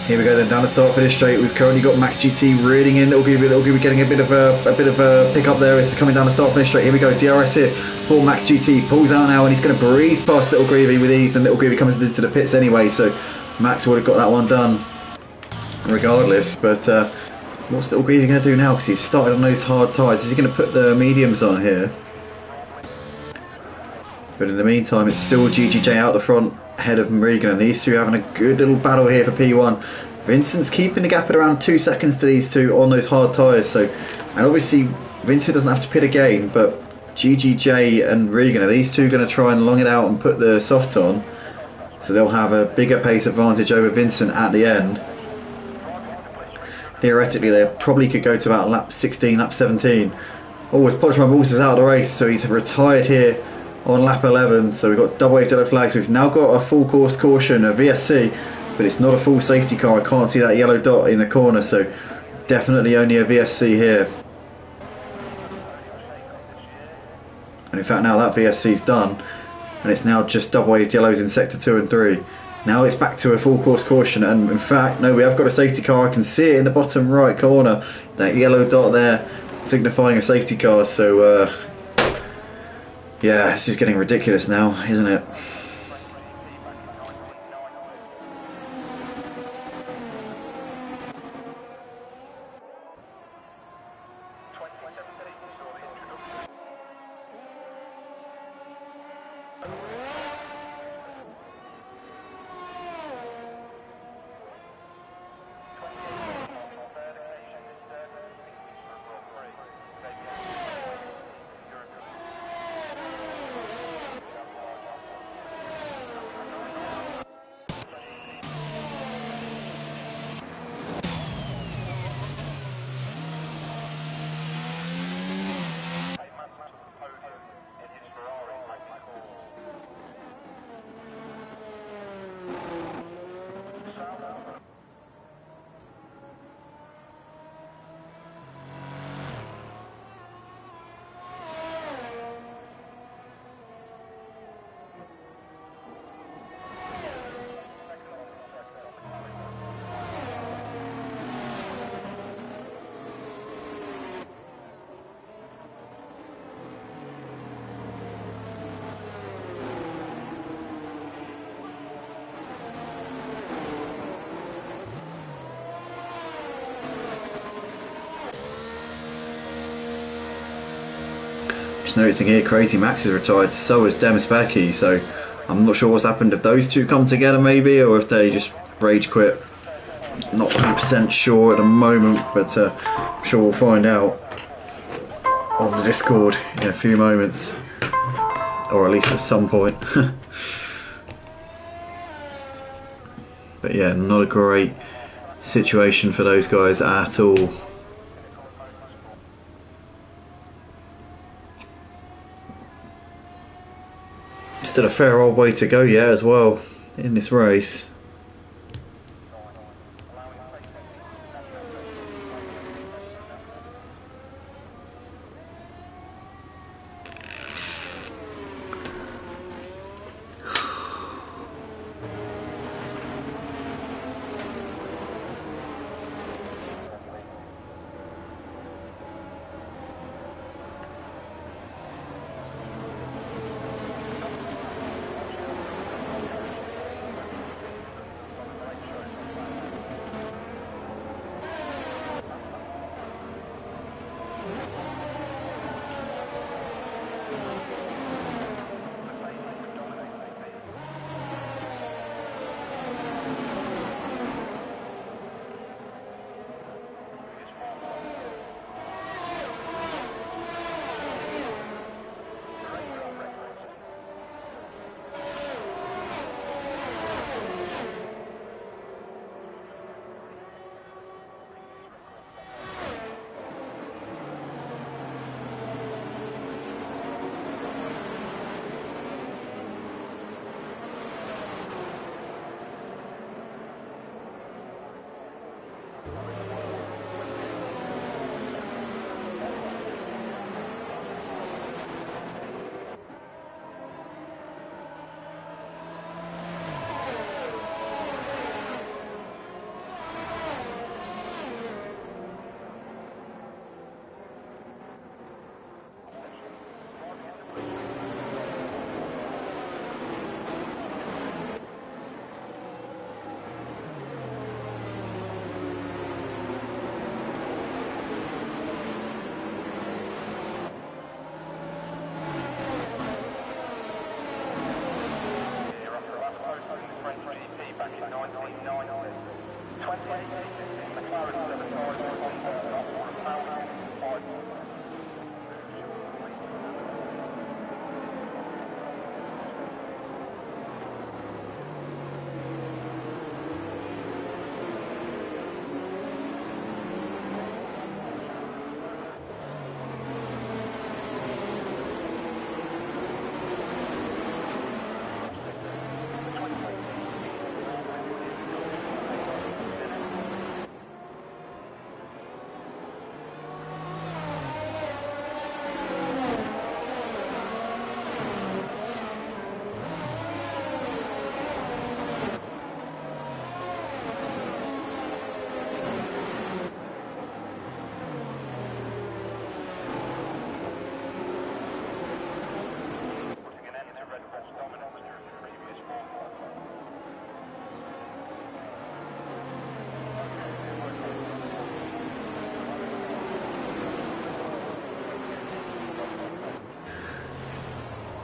Speaker 1: Here we go then, down the start finish straight. We've currently got Max GT reeling in. Little Greavy getting a bit of a pick up there as coming down the start finish straight. Here we go, DRS here for Max GT. Pulls out now and he's going to breeze past Little Greavy with ease, and Little Greavy comes into the pits anyway, so Max would have got that one done regardless. But what's Little Greavy going to do now, because he's started on those hard tyres? Is he going to put the mediums on here? But in the meantime, it's still GGJ out the front, ahead of Regan, and these two having a good little battle here for P1. Vincent's keeping the gap at around 2 seconds to these two on those hard tyres. So, and obviously Vincent doesn't have to pit again, but GGJ and Regan, are these two going to try and long it out and put the softs on? So they'll have a bigger pace advantage over Vincent at the end. Theoretically, they probably could go to about lap 16, lap 17. Oh, as Podgeman Balls is out of the race, so he's retired here on lap 11. So we've got double wave yellow flags. We've now got a full course caution, a VSC, but it's not a full safety car. I can't see that yellow dot in the corner, so definitely only a VSC here. And in fact now that VSC's done, and it's now just double wave yellows in sector 2 and 3. Now it's back to a full course caution, and in fact no, we have got a safety car. I can see it in the bottom right corner, that yellow dot there signifying a safety car. So yeah, this is getting ridiculous now, isn't it? Just noticing here, Crazy Max is retired, so is Demspecky, so I'm not sure what's happened if those two come together maybe, or if they just rage quit. Not 100% sure at the moment, but I'm sure we'll find out on the Discord in a few moments, or at least at some point. But yeah, not a great situation for those guys at all. Still a fair old way to go yet as well in this race.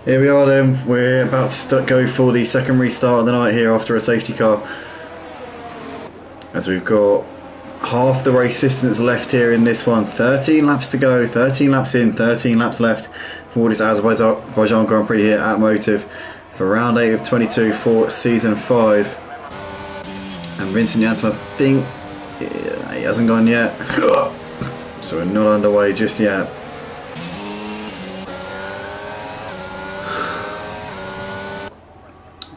Speaker 1: Here we are then, we're about to go for the second restart of the night here after a safety car. As we've got half the race distance left here in this one. 13 laps to go, 13 laps in, 13 laps left for this Azerbaijan Grand Prix here at Motive for round 8 of 22 for season 5. And Vincent Janssen, I think, he hasn't gone yet. So we're not underway just yet.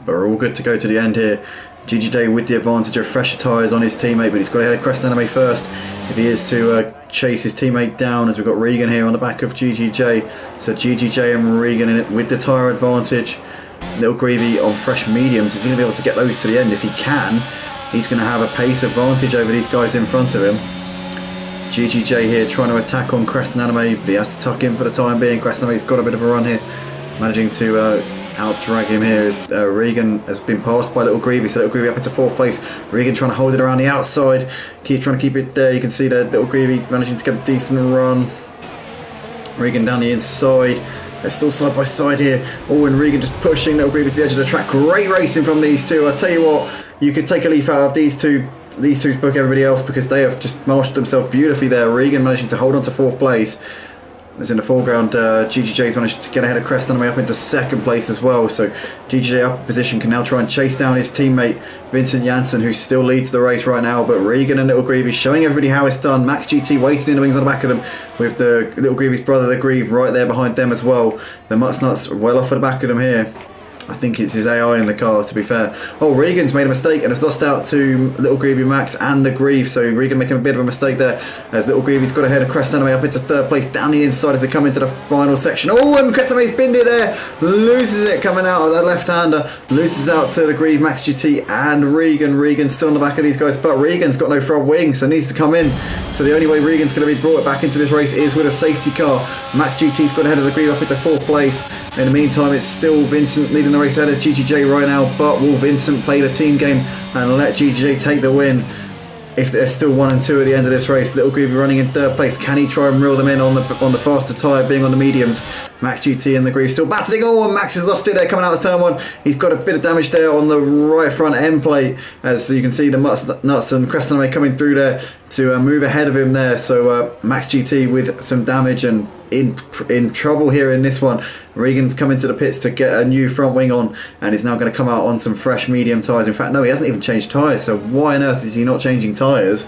Speaker 1: But we're all good to go to the end here. GGJ with the advantage of fresher tyres on his teammate, but he's got to head a crest enemy first if he is to chase his teammate down, as we've got Regan here on the back of GGJ. So GGJ and Regan in it with the tyre advantage. Little Greavy on fresh mediums. He's going to be able to get those to the end. If he can, he's going to have a pace advantage over these guys in front of him. GGJ here trying to attack on Crest Anime, but he has to tuck in for the time being. Crest Anime's got a bit of a run here, managing to out-drag him here as Regan has been passed by Little Greavy, so Little Greavy up into 4th place. Regan trying to hold it around the outside, trying to keep it there. You can see that Little Greavy managing to get a decent run. Regan down the inside. They're still side by side here. Oh, and Regan just pushing Little Greavy to the edge of the track. Great racing from these two. I tell you what, you could take a leaf out of these two book everybody else, because they have just marshalled themselves beautifully there. Regan managing to hold on to 4th place. As in the foreground, GGJ's managed to get ahead of Crest Anime up into 2nd place as well. So GGJ up in position can now try and chase down his teammate Vincent Janssen, who still leads the race right now. But Regan and Little Greavy showing everybody how it's done. Max GT waiting in the wings on the back of them, with the Little Greavy's brother, the Grieve, right there behind them as well. The Mutsnuts well off at the back of them here. I think it's his AI in the car, to be fair. Oh, Regan's made a mistake and has lost out to Little Greavy, Max and the Grieve. So Regan making a bit of a mistake there, as Little Greavy's got ahead of Crest Anime up into 3rd place down the inside as they come into the final section. Oh, and Crest Anime's binned it there, loses it coming out of that left-hander, loses out to the Grieve, Max GT and Regan. Regan's still on the back of these guys, but Regan's got no front wing, so needs to come in. So the only way Regan's going to be brought back into this race is with a safety car. Max GT's got ahead of the Grieve up into 4th place. In the meantime, it's still Vincent leading the race ahead of GGJ right now, but will Vincent play the team game and let GGJ take the win if they're still 1 and 2 at the end of this race? Little Greavy running in 3rd place. Can he try and reel them in on the faster tyre, being on the mediums? Max GT and the Grieve still battling. Oh, and Max has lost it there coming out of turn 1. He's got a bit of damage there on the right front end plate, as you can see the Nuts and Crest Anime coming through there to move ahead of him there. So Max GT with some damage and in trouble here in this one. Regan's come into the pits to get a new front wing on, and is now going to come out on some fresh medium tyres. In fact, no, he hasn't even changed tyres, so why on earth is he not changing tyres?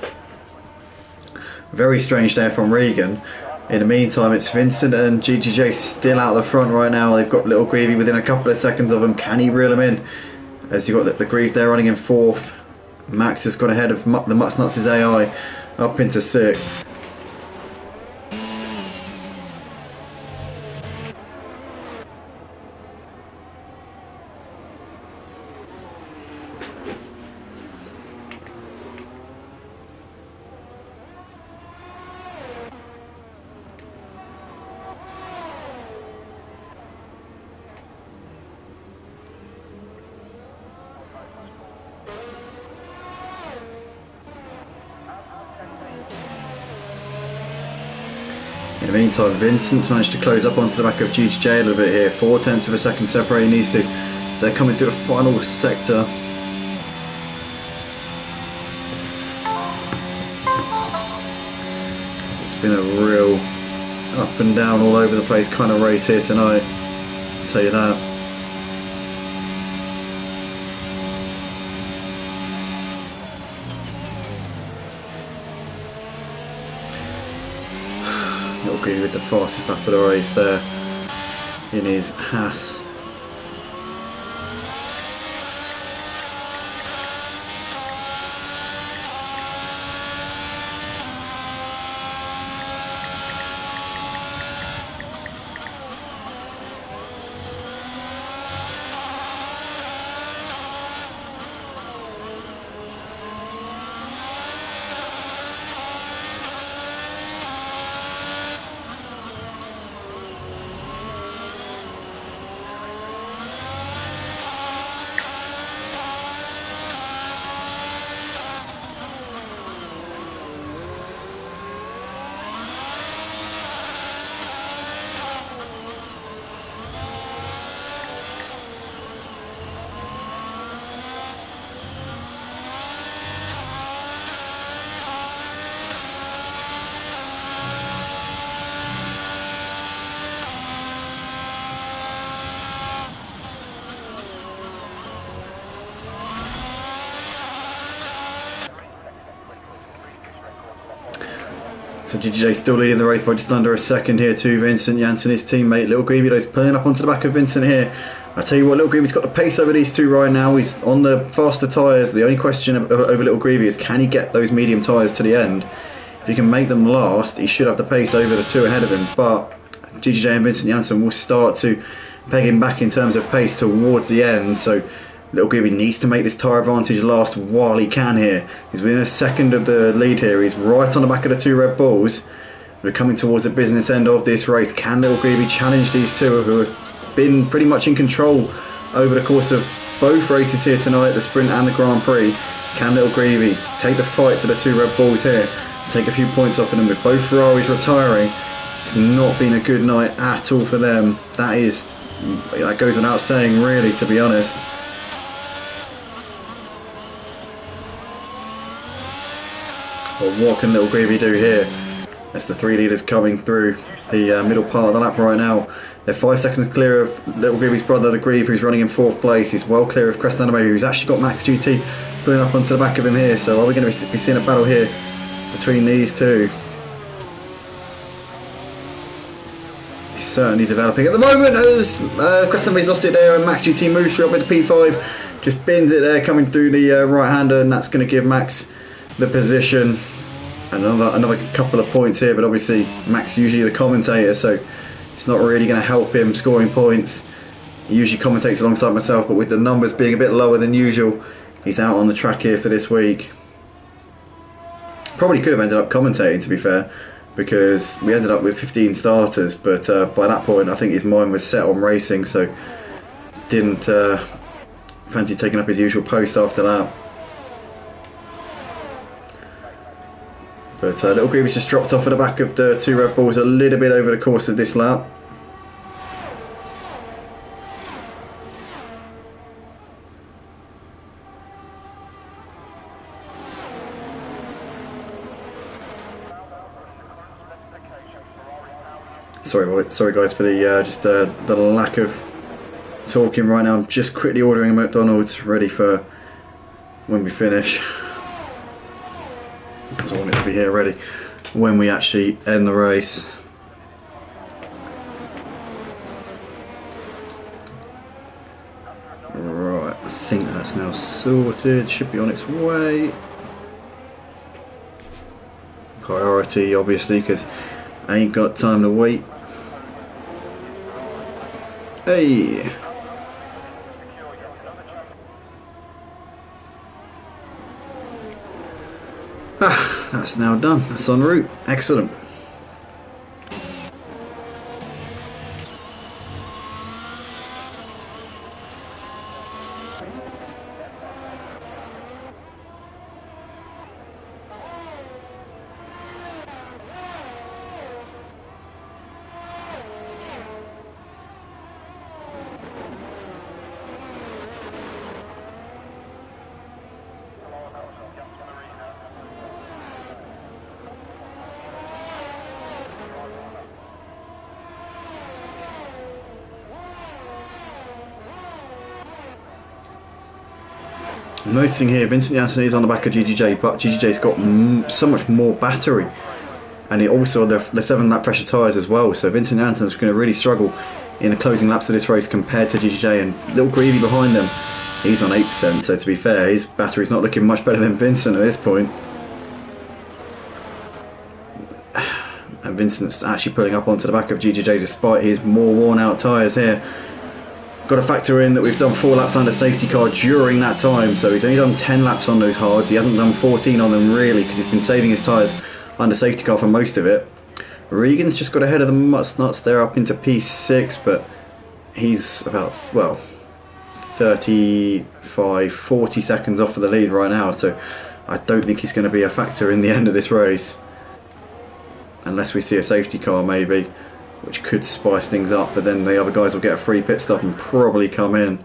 Speaker 1: Very strange there from Regan. In the meantime, it's Vincent and GGJ still out the front right now. They've got Little Greavy within a couple of seconds of him. Can he reel him in? As you've got the Grieve there running in 4th. Max has got ahead of the Mutsnuts' AI up into 6th. In the meantime, Vincent's managed to close up onto the back of GGJ a little bit here. 0.4 of a second separating these two. So they're coming through the final sector. Been a real up and down, all over the place kind of race here tonight, I'll tell you that. Little Greedy with the fastest lap of the race there in his Haas. So GGJ still leading the race by just under a second here to Vincent Janssen, his teammate. Little Greevy's pulling up onto the back of Vincent here. I tell you what, Little Greevy's got the pace over these two right now. He's on the faster tyres. The only question over Little Greevy is, can he get those medium tyres to the end? If he can make them last, he should have the pace over the two ahead of him. But GGJ and Vincent Janssen will start to peg him back in terms of pace towards the end. So Little Greevy needs to make this tyre advantage last while he can here. He's within a second of the lead here. He's right on the back of the two Red Bulls. We're coming towards the business end of this race. Can Little Greevy challenge these two who have been pretty much in control over the course of both races here tonight, the Sprint and the Grand Prix? Can Little Greevy take the fight to the two Red Bulls here, take a few points off of them? With both Ferraris retiring, it's not been a good night at all for them. That goes without saying, really, to be honest. But what can Little Greevy do here? That's the three leaders coming through the middle part of the lap right now. They're 5 seconds clear of Little Greevy's brother, the Grieve, who's running in 4th place. He's well clear of Crest Anime, who's actually got Max GT pulling up onto the back of him here. So are we going to be seeing a battle here between these two? He's certainly developing at the moment as Crest Anime's lost it there, and Max GT moves through up into P5. Just bins it there coming through the right-hander, and that's going to give Max the position. Another couple of points here, but obviously Max usually the commentator, so it's not really going to help him scoring points. He usually commentates alongside myself, but with the numbers being a bit lower than usual, he's out on the track here for this week. Probably could have ended up commentating, to be fair, because we ended up with 15 starters, but by that point I think his mind was set on racing, so didn't fancy taking up his usual post after that. But Little Greavy's just dropped off at the back of the two Red Bulls a little bit over the course of this lap. Sorry guys for the lack of talking right now. I'm just quickly ordering a McDonald's ready for when we finish. Because I want it to be here ready when we actually end the race. Right, I think that's now sorted. Should be on its way. Priority, obviously, because I ain't got time to wait. Hey! Ah, that's now done. That's en route. Excellent. I'm noticing here Vincent Janssen is on the back of GGJ, but GGJ's got so much more battery, and it also the 7-lap pressure tyres as well. So Vincent Janssen's going to really struggle in the closing laps of this race compared to GGJ, and Little Greavy behind them, he's on 8%. So to be fair, his battery's not looking much better than Vincent at this point. And Vincent's actually pulling up onto the back of GGJ despite his more worn out tyres here. Got to factor in that we've done 4 laps under safety car during that time, so he's only done 10 laps on those hards. He hasn't done 14 on them really, because he's been saving his tyres under safety car for most of it. Regan's just got ahead of the Nuts there up into P6, but he's about, well, 35, 40 seconds off of the lead right now, so I don't think he's going to be a factor in the end of this race. Unless we see a safety car maybe, which could spice things up, but then the other guys will get a free pit stop and probably come in.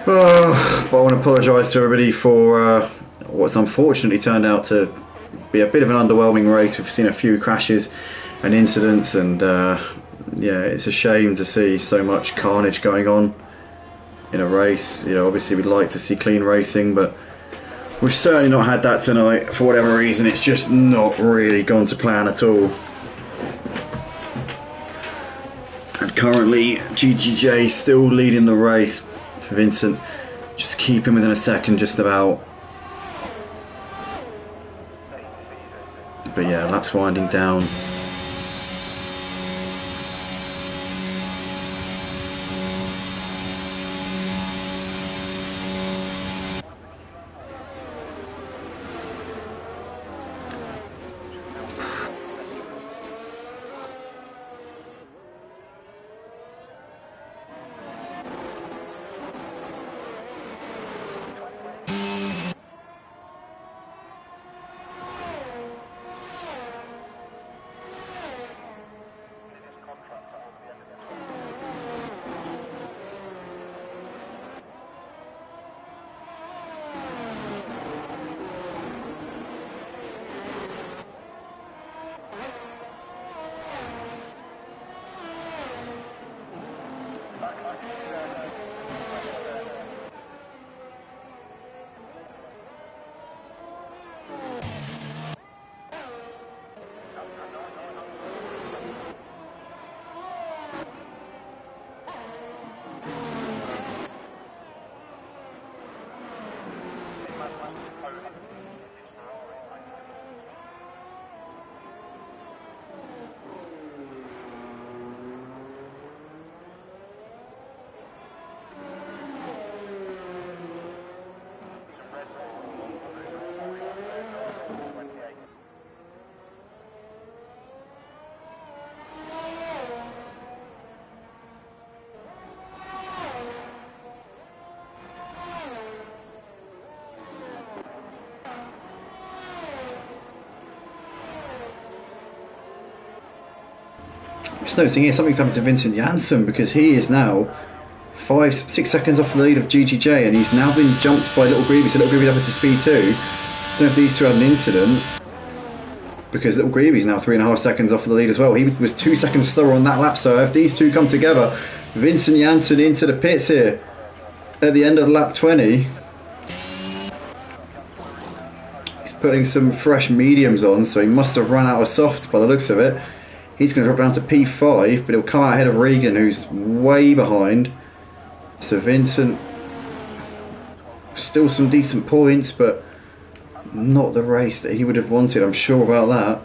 Speaker 1: But I want to apologise to everybody for what's unfortunately turned out to be a bit of an underwhelming race. We've seen a few crashes and incidents, and yeah, it's a shame to see so much carnage going on in a race. You know, obviously we'd like to see clean racing, but we've certainly not had that tonight. For whatever reason, it's just not really gone to plan at all. And currently GGJ still leading the race. Vincent just keeping within a second just about. But yeah, laps winding down. Just noticing here something's happened to Vincent Janssen, because he is now 5-6 seconds off the lead of GGJ, and he's now been jumped by Little Greavy. So Little Greavy's up into speed 2. Don't know if these two had an incident, because Little Greavy's now 3.5 seconds off of the lead as well. He was 2 seconds slower on that lap, so if these two come together, Vincent Janssen into the pits here at the end of lap 20. He's putting some fresh mediums on, so he must have run out of softs by the looks of it. He's going to drop down to P5, but he'll come out ahead of Regan, who's way behind. So Vincent, still some decent points, but not the race that he would have wanted, I'm sure about that.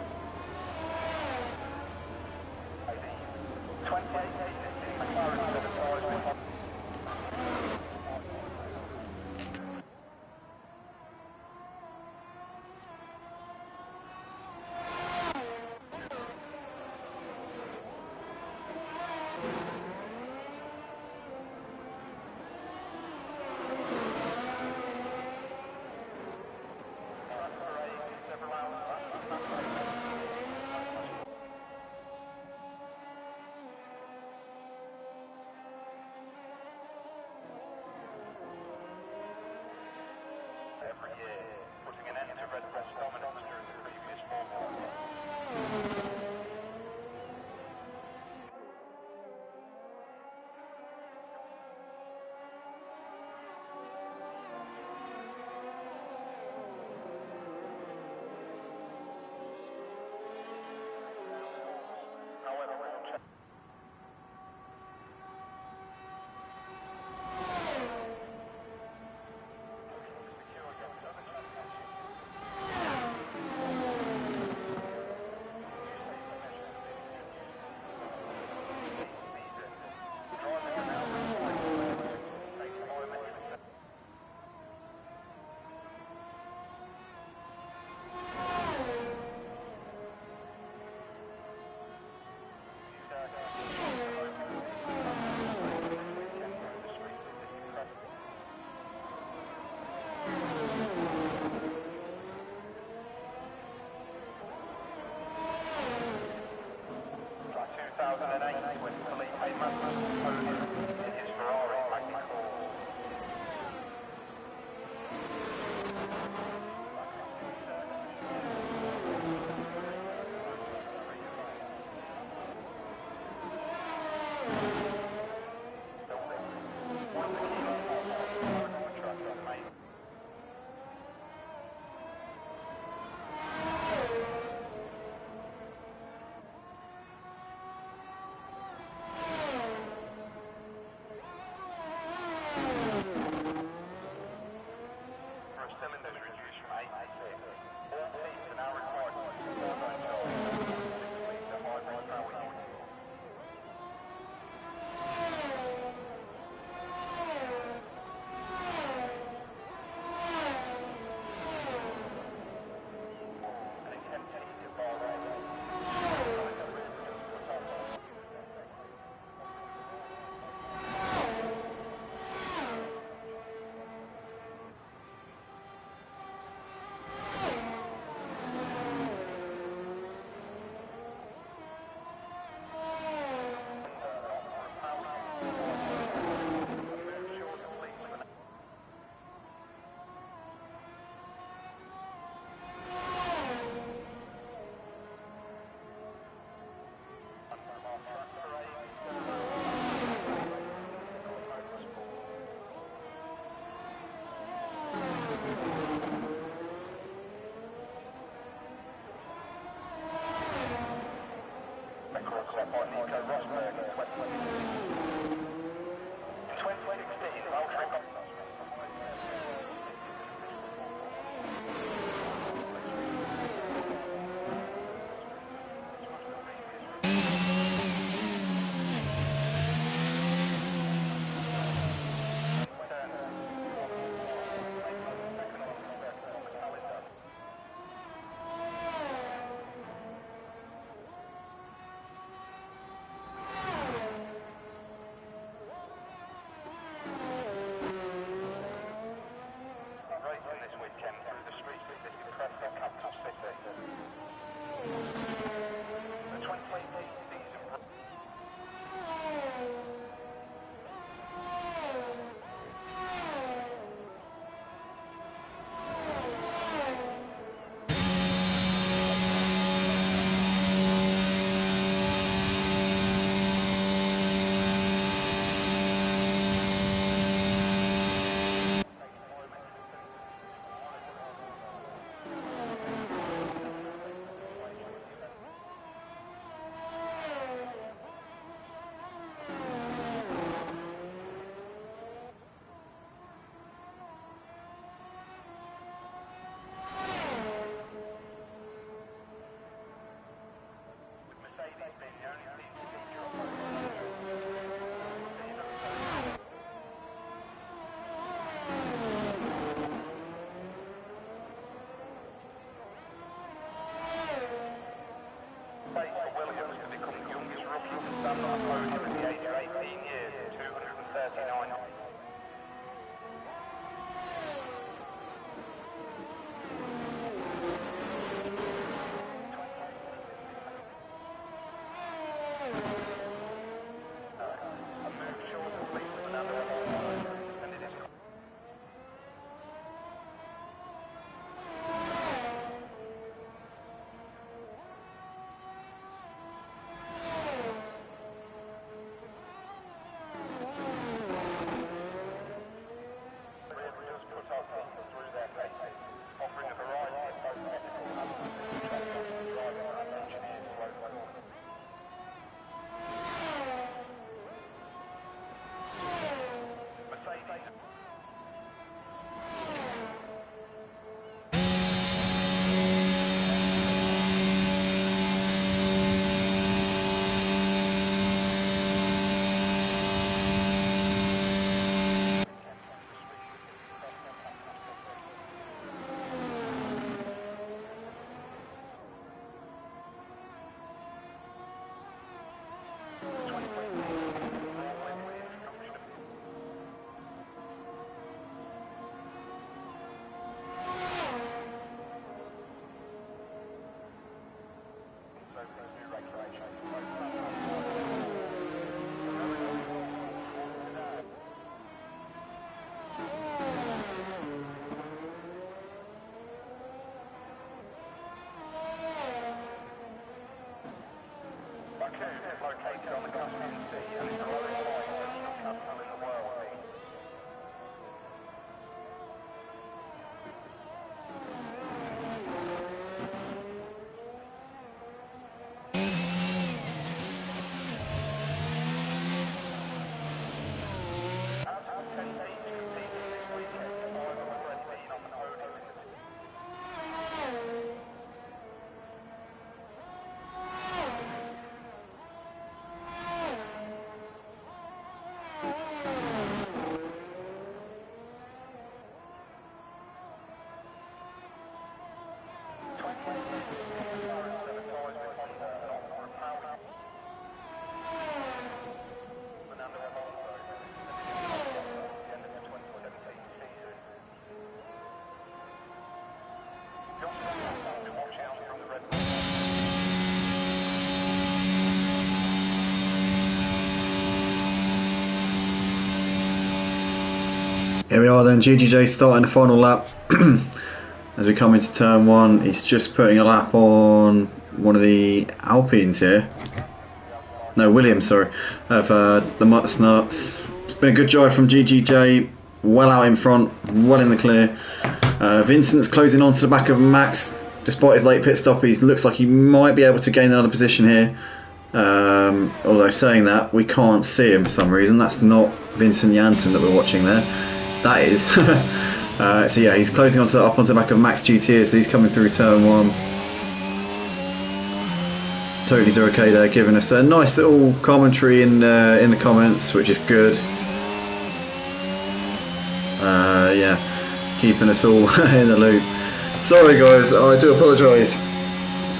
Speaker 1: Here we are then, GGJ starting the final lap. As we come into turn 1, he's just putting a lap on one of the Alpines here. No, Williams, sorry, of the Mutts Nuts. It's been a good drive from GGJ, well out in front, well in the clear. Vincent's closing on to the back of Max. Despite his late pit stop, he looks like he might be able to gain another position here. Although saying that, we can't see him for some reason. That's not Vincent Janssen that we're watching there. That is. So yeah, he's closing up onto the back of Max GT, so he's coming through turn 1. Totally okay there, giving us a nice little commentary in the comments, which is good. Yeah, keeping us all in the loop. Sorry guys, I do apologise.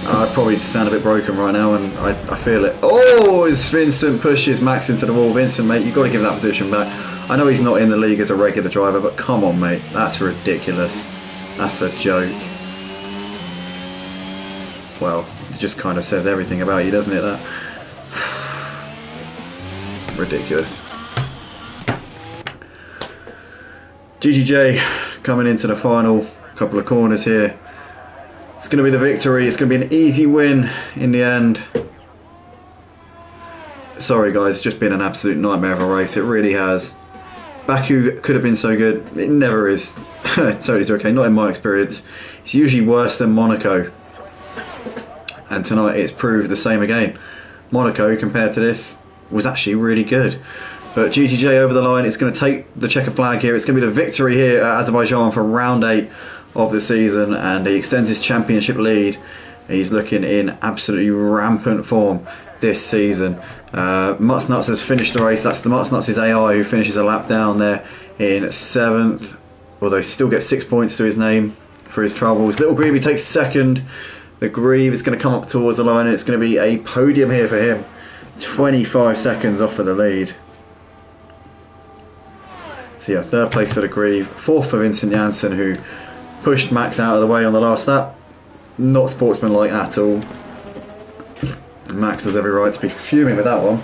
Speaker 1: I probably just sound a bit broken right now, and I feel it. Oh, as Vincent pushes Max into the wall. Vincent, mate, you've got to give that position back. I know he's not in the league as a regular driver, but come on, mate, that's ridiculous. That's a joke. Well, it just kind of says everything about you, doesn't it, that? Ridiculous. GGJ coming into the final couple of corners here. It's going to be the victory. It's going to be an easy win in the end. Sorry guys, it's just been an absolute nightmare of a race. It really has. Baku could have been so good. It never is. Totally okay, not in my experience. It's usually worse than Monaco. And tonight it's proved the same again. Monaco, compared to this, was actually really good. But GGJ over the line. It's going to take the checker flag here. It's going to be the victory here at Azerbaijan for round 8 of the season, and he extends his championship lead. He's looking in absolutely rampant form this season. Mutts Nuts has finished the race. That's the Mutts Nuts' AI who finishes a lap down there in 7th, although he still gets 6 points to his name for his troubles. Little Greavy takes 2nd. The Grieve is going to come up towards the line, and it's going to be a podium here for him. 25 seconds off of the lead. So yeah, 3rd place for the Grieve, 4th for Vincent Janssen, who pushed Max out of the way on the last lap. Not sportsmanlike at all. Max has every right to be fuming with that one.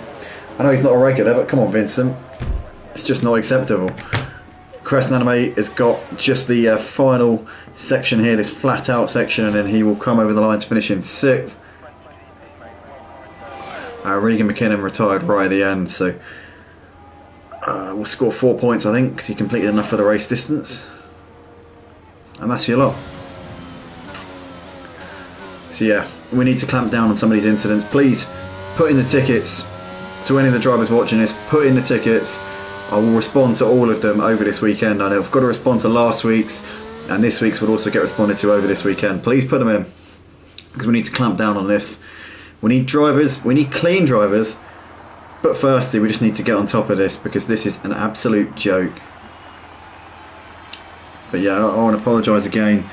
Speaker 1: I know he's not a regular, but come on, Vincent. It's just not acceptable. Crest Anime has got just the final section here, this flat out section, and then he will come over the line to finish in 6th. Regan McKinnon retired right at the end, so we'll score 4 points, I think, because he completed enough for the race distance. And that's your lot. So yeah, we need to clamp down on some of these incidents. Please put in the tickets. To any of the drivers watching this, put in the tickets. I will respond to all of them over this weekend. I know I've got to respond to last week's, and this week's will also get responded to over this weekend. Please put them in, because we need to clamp down on this. We need drivers, we need clean drivers, but firstly we just need to get on top of this, because this is an absolute joke. But yeah, I want to apologise again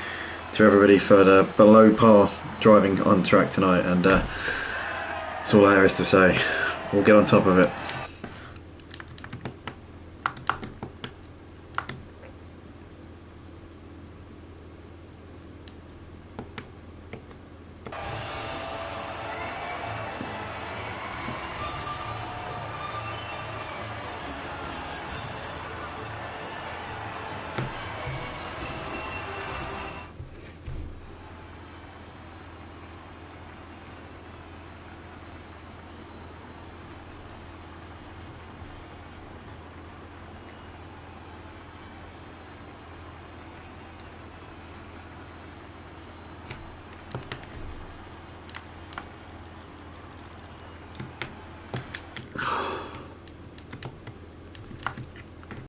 Speaker 1: to everybody for the below par driving on track tonight, and that's all there is to say. We'll get on top of it.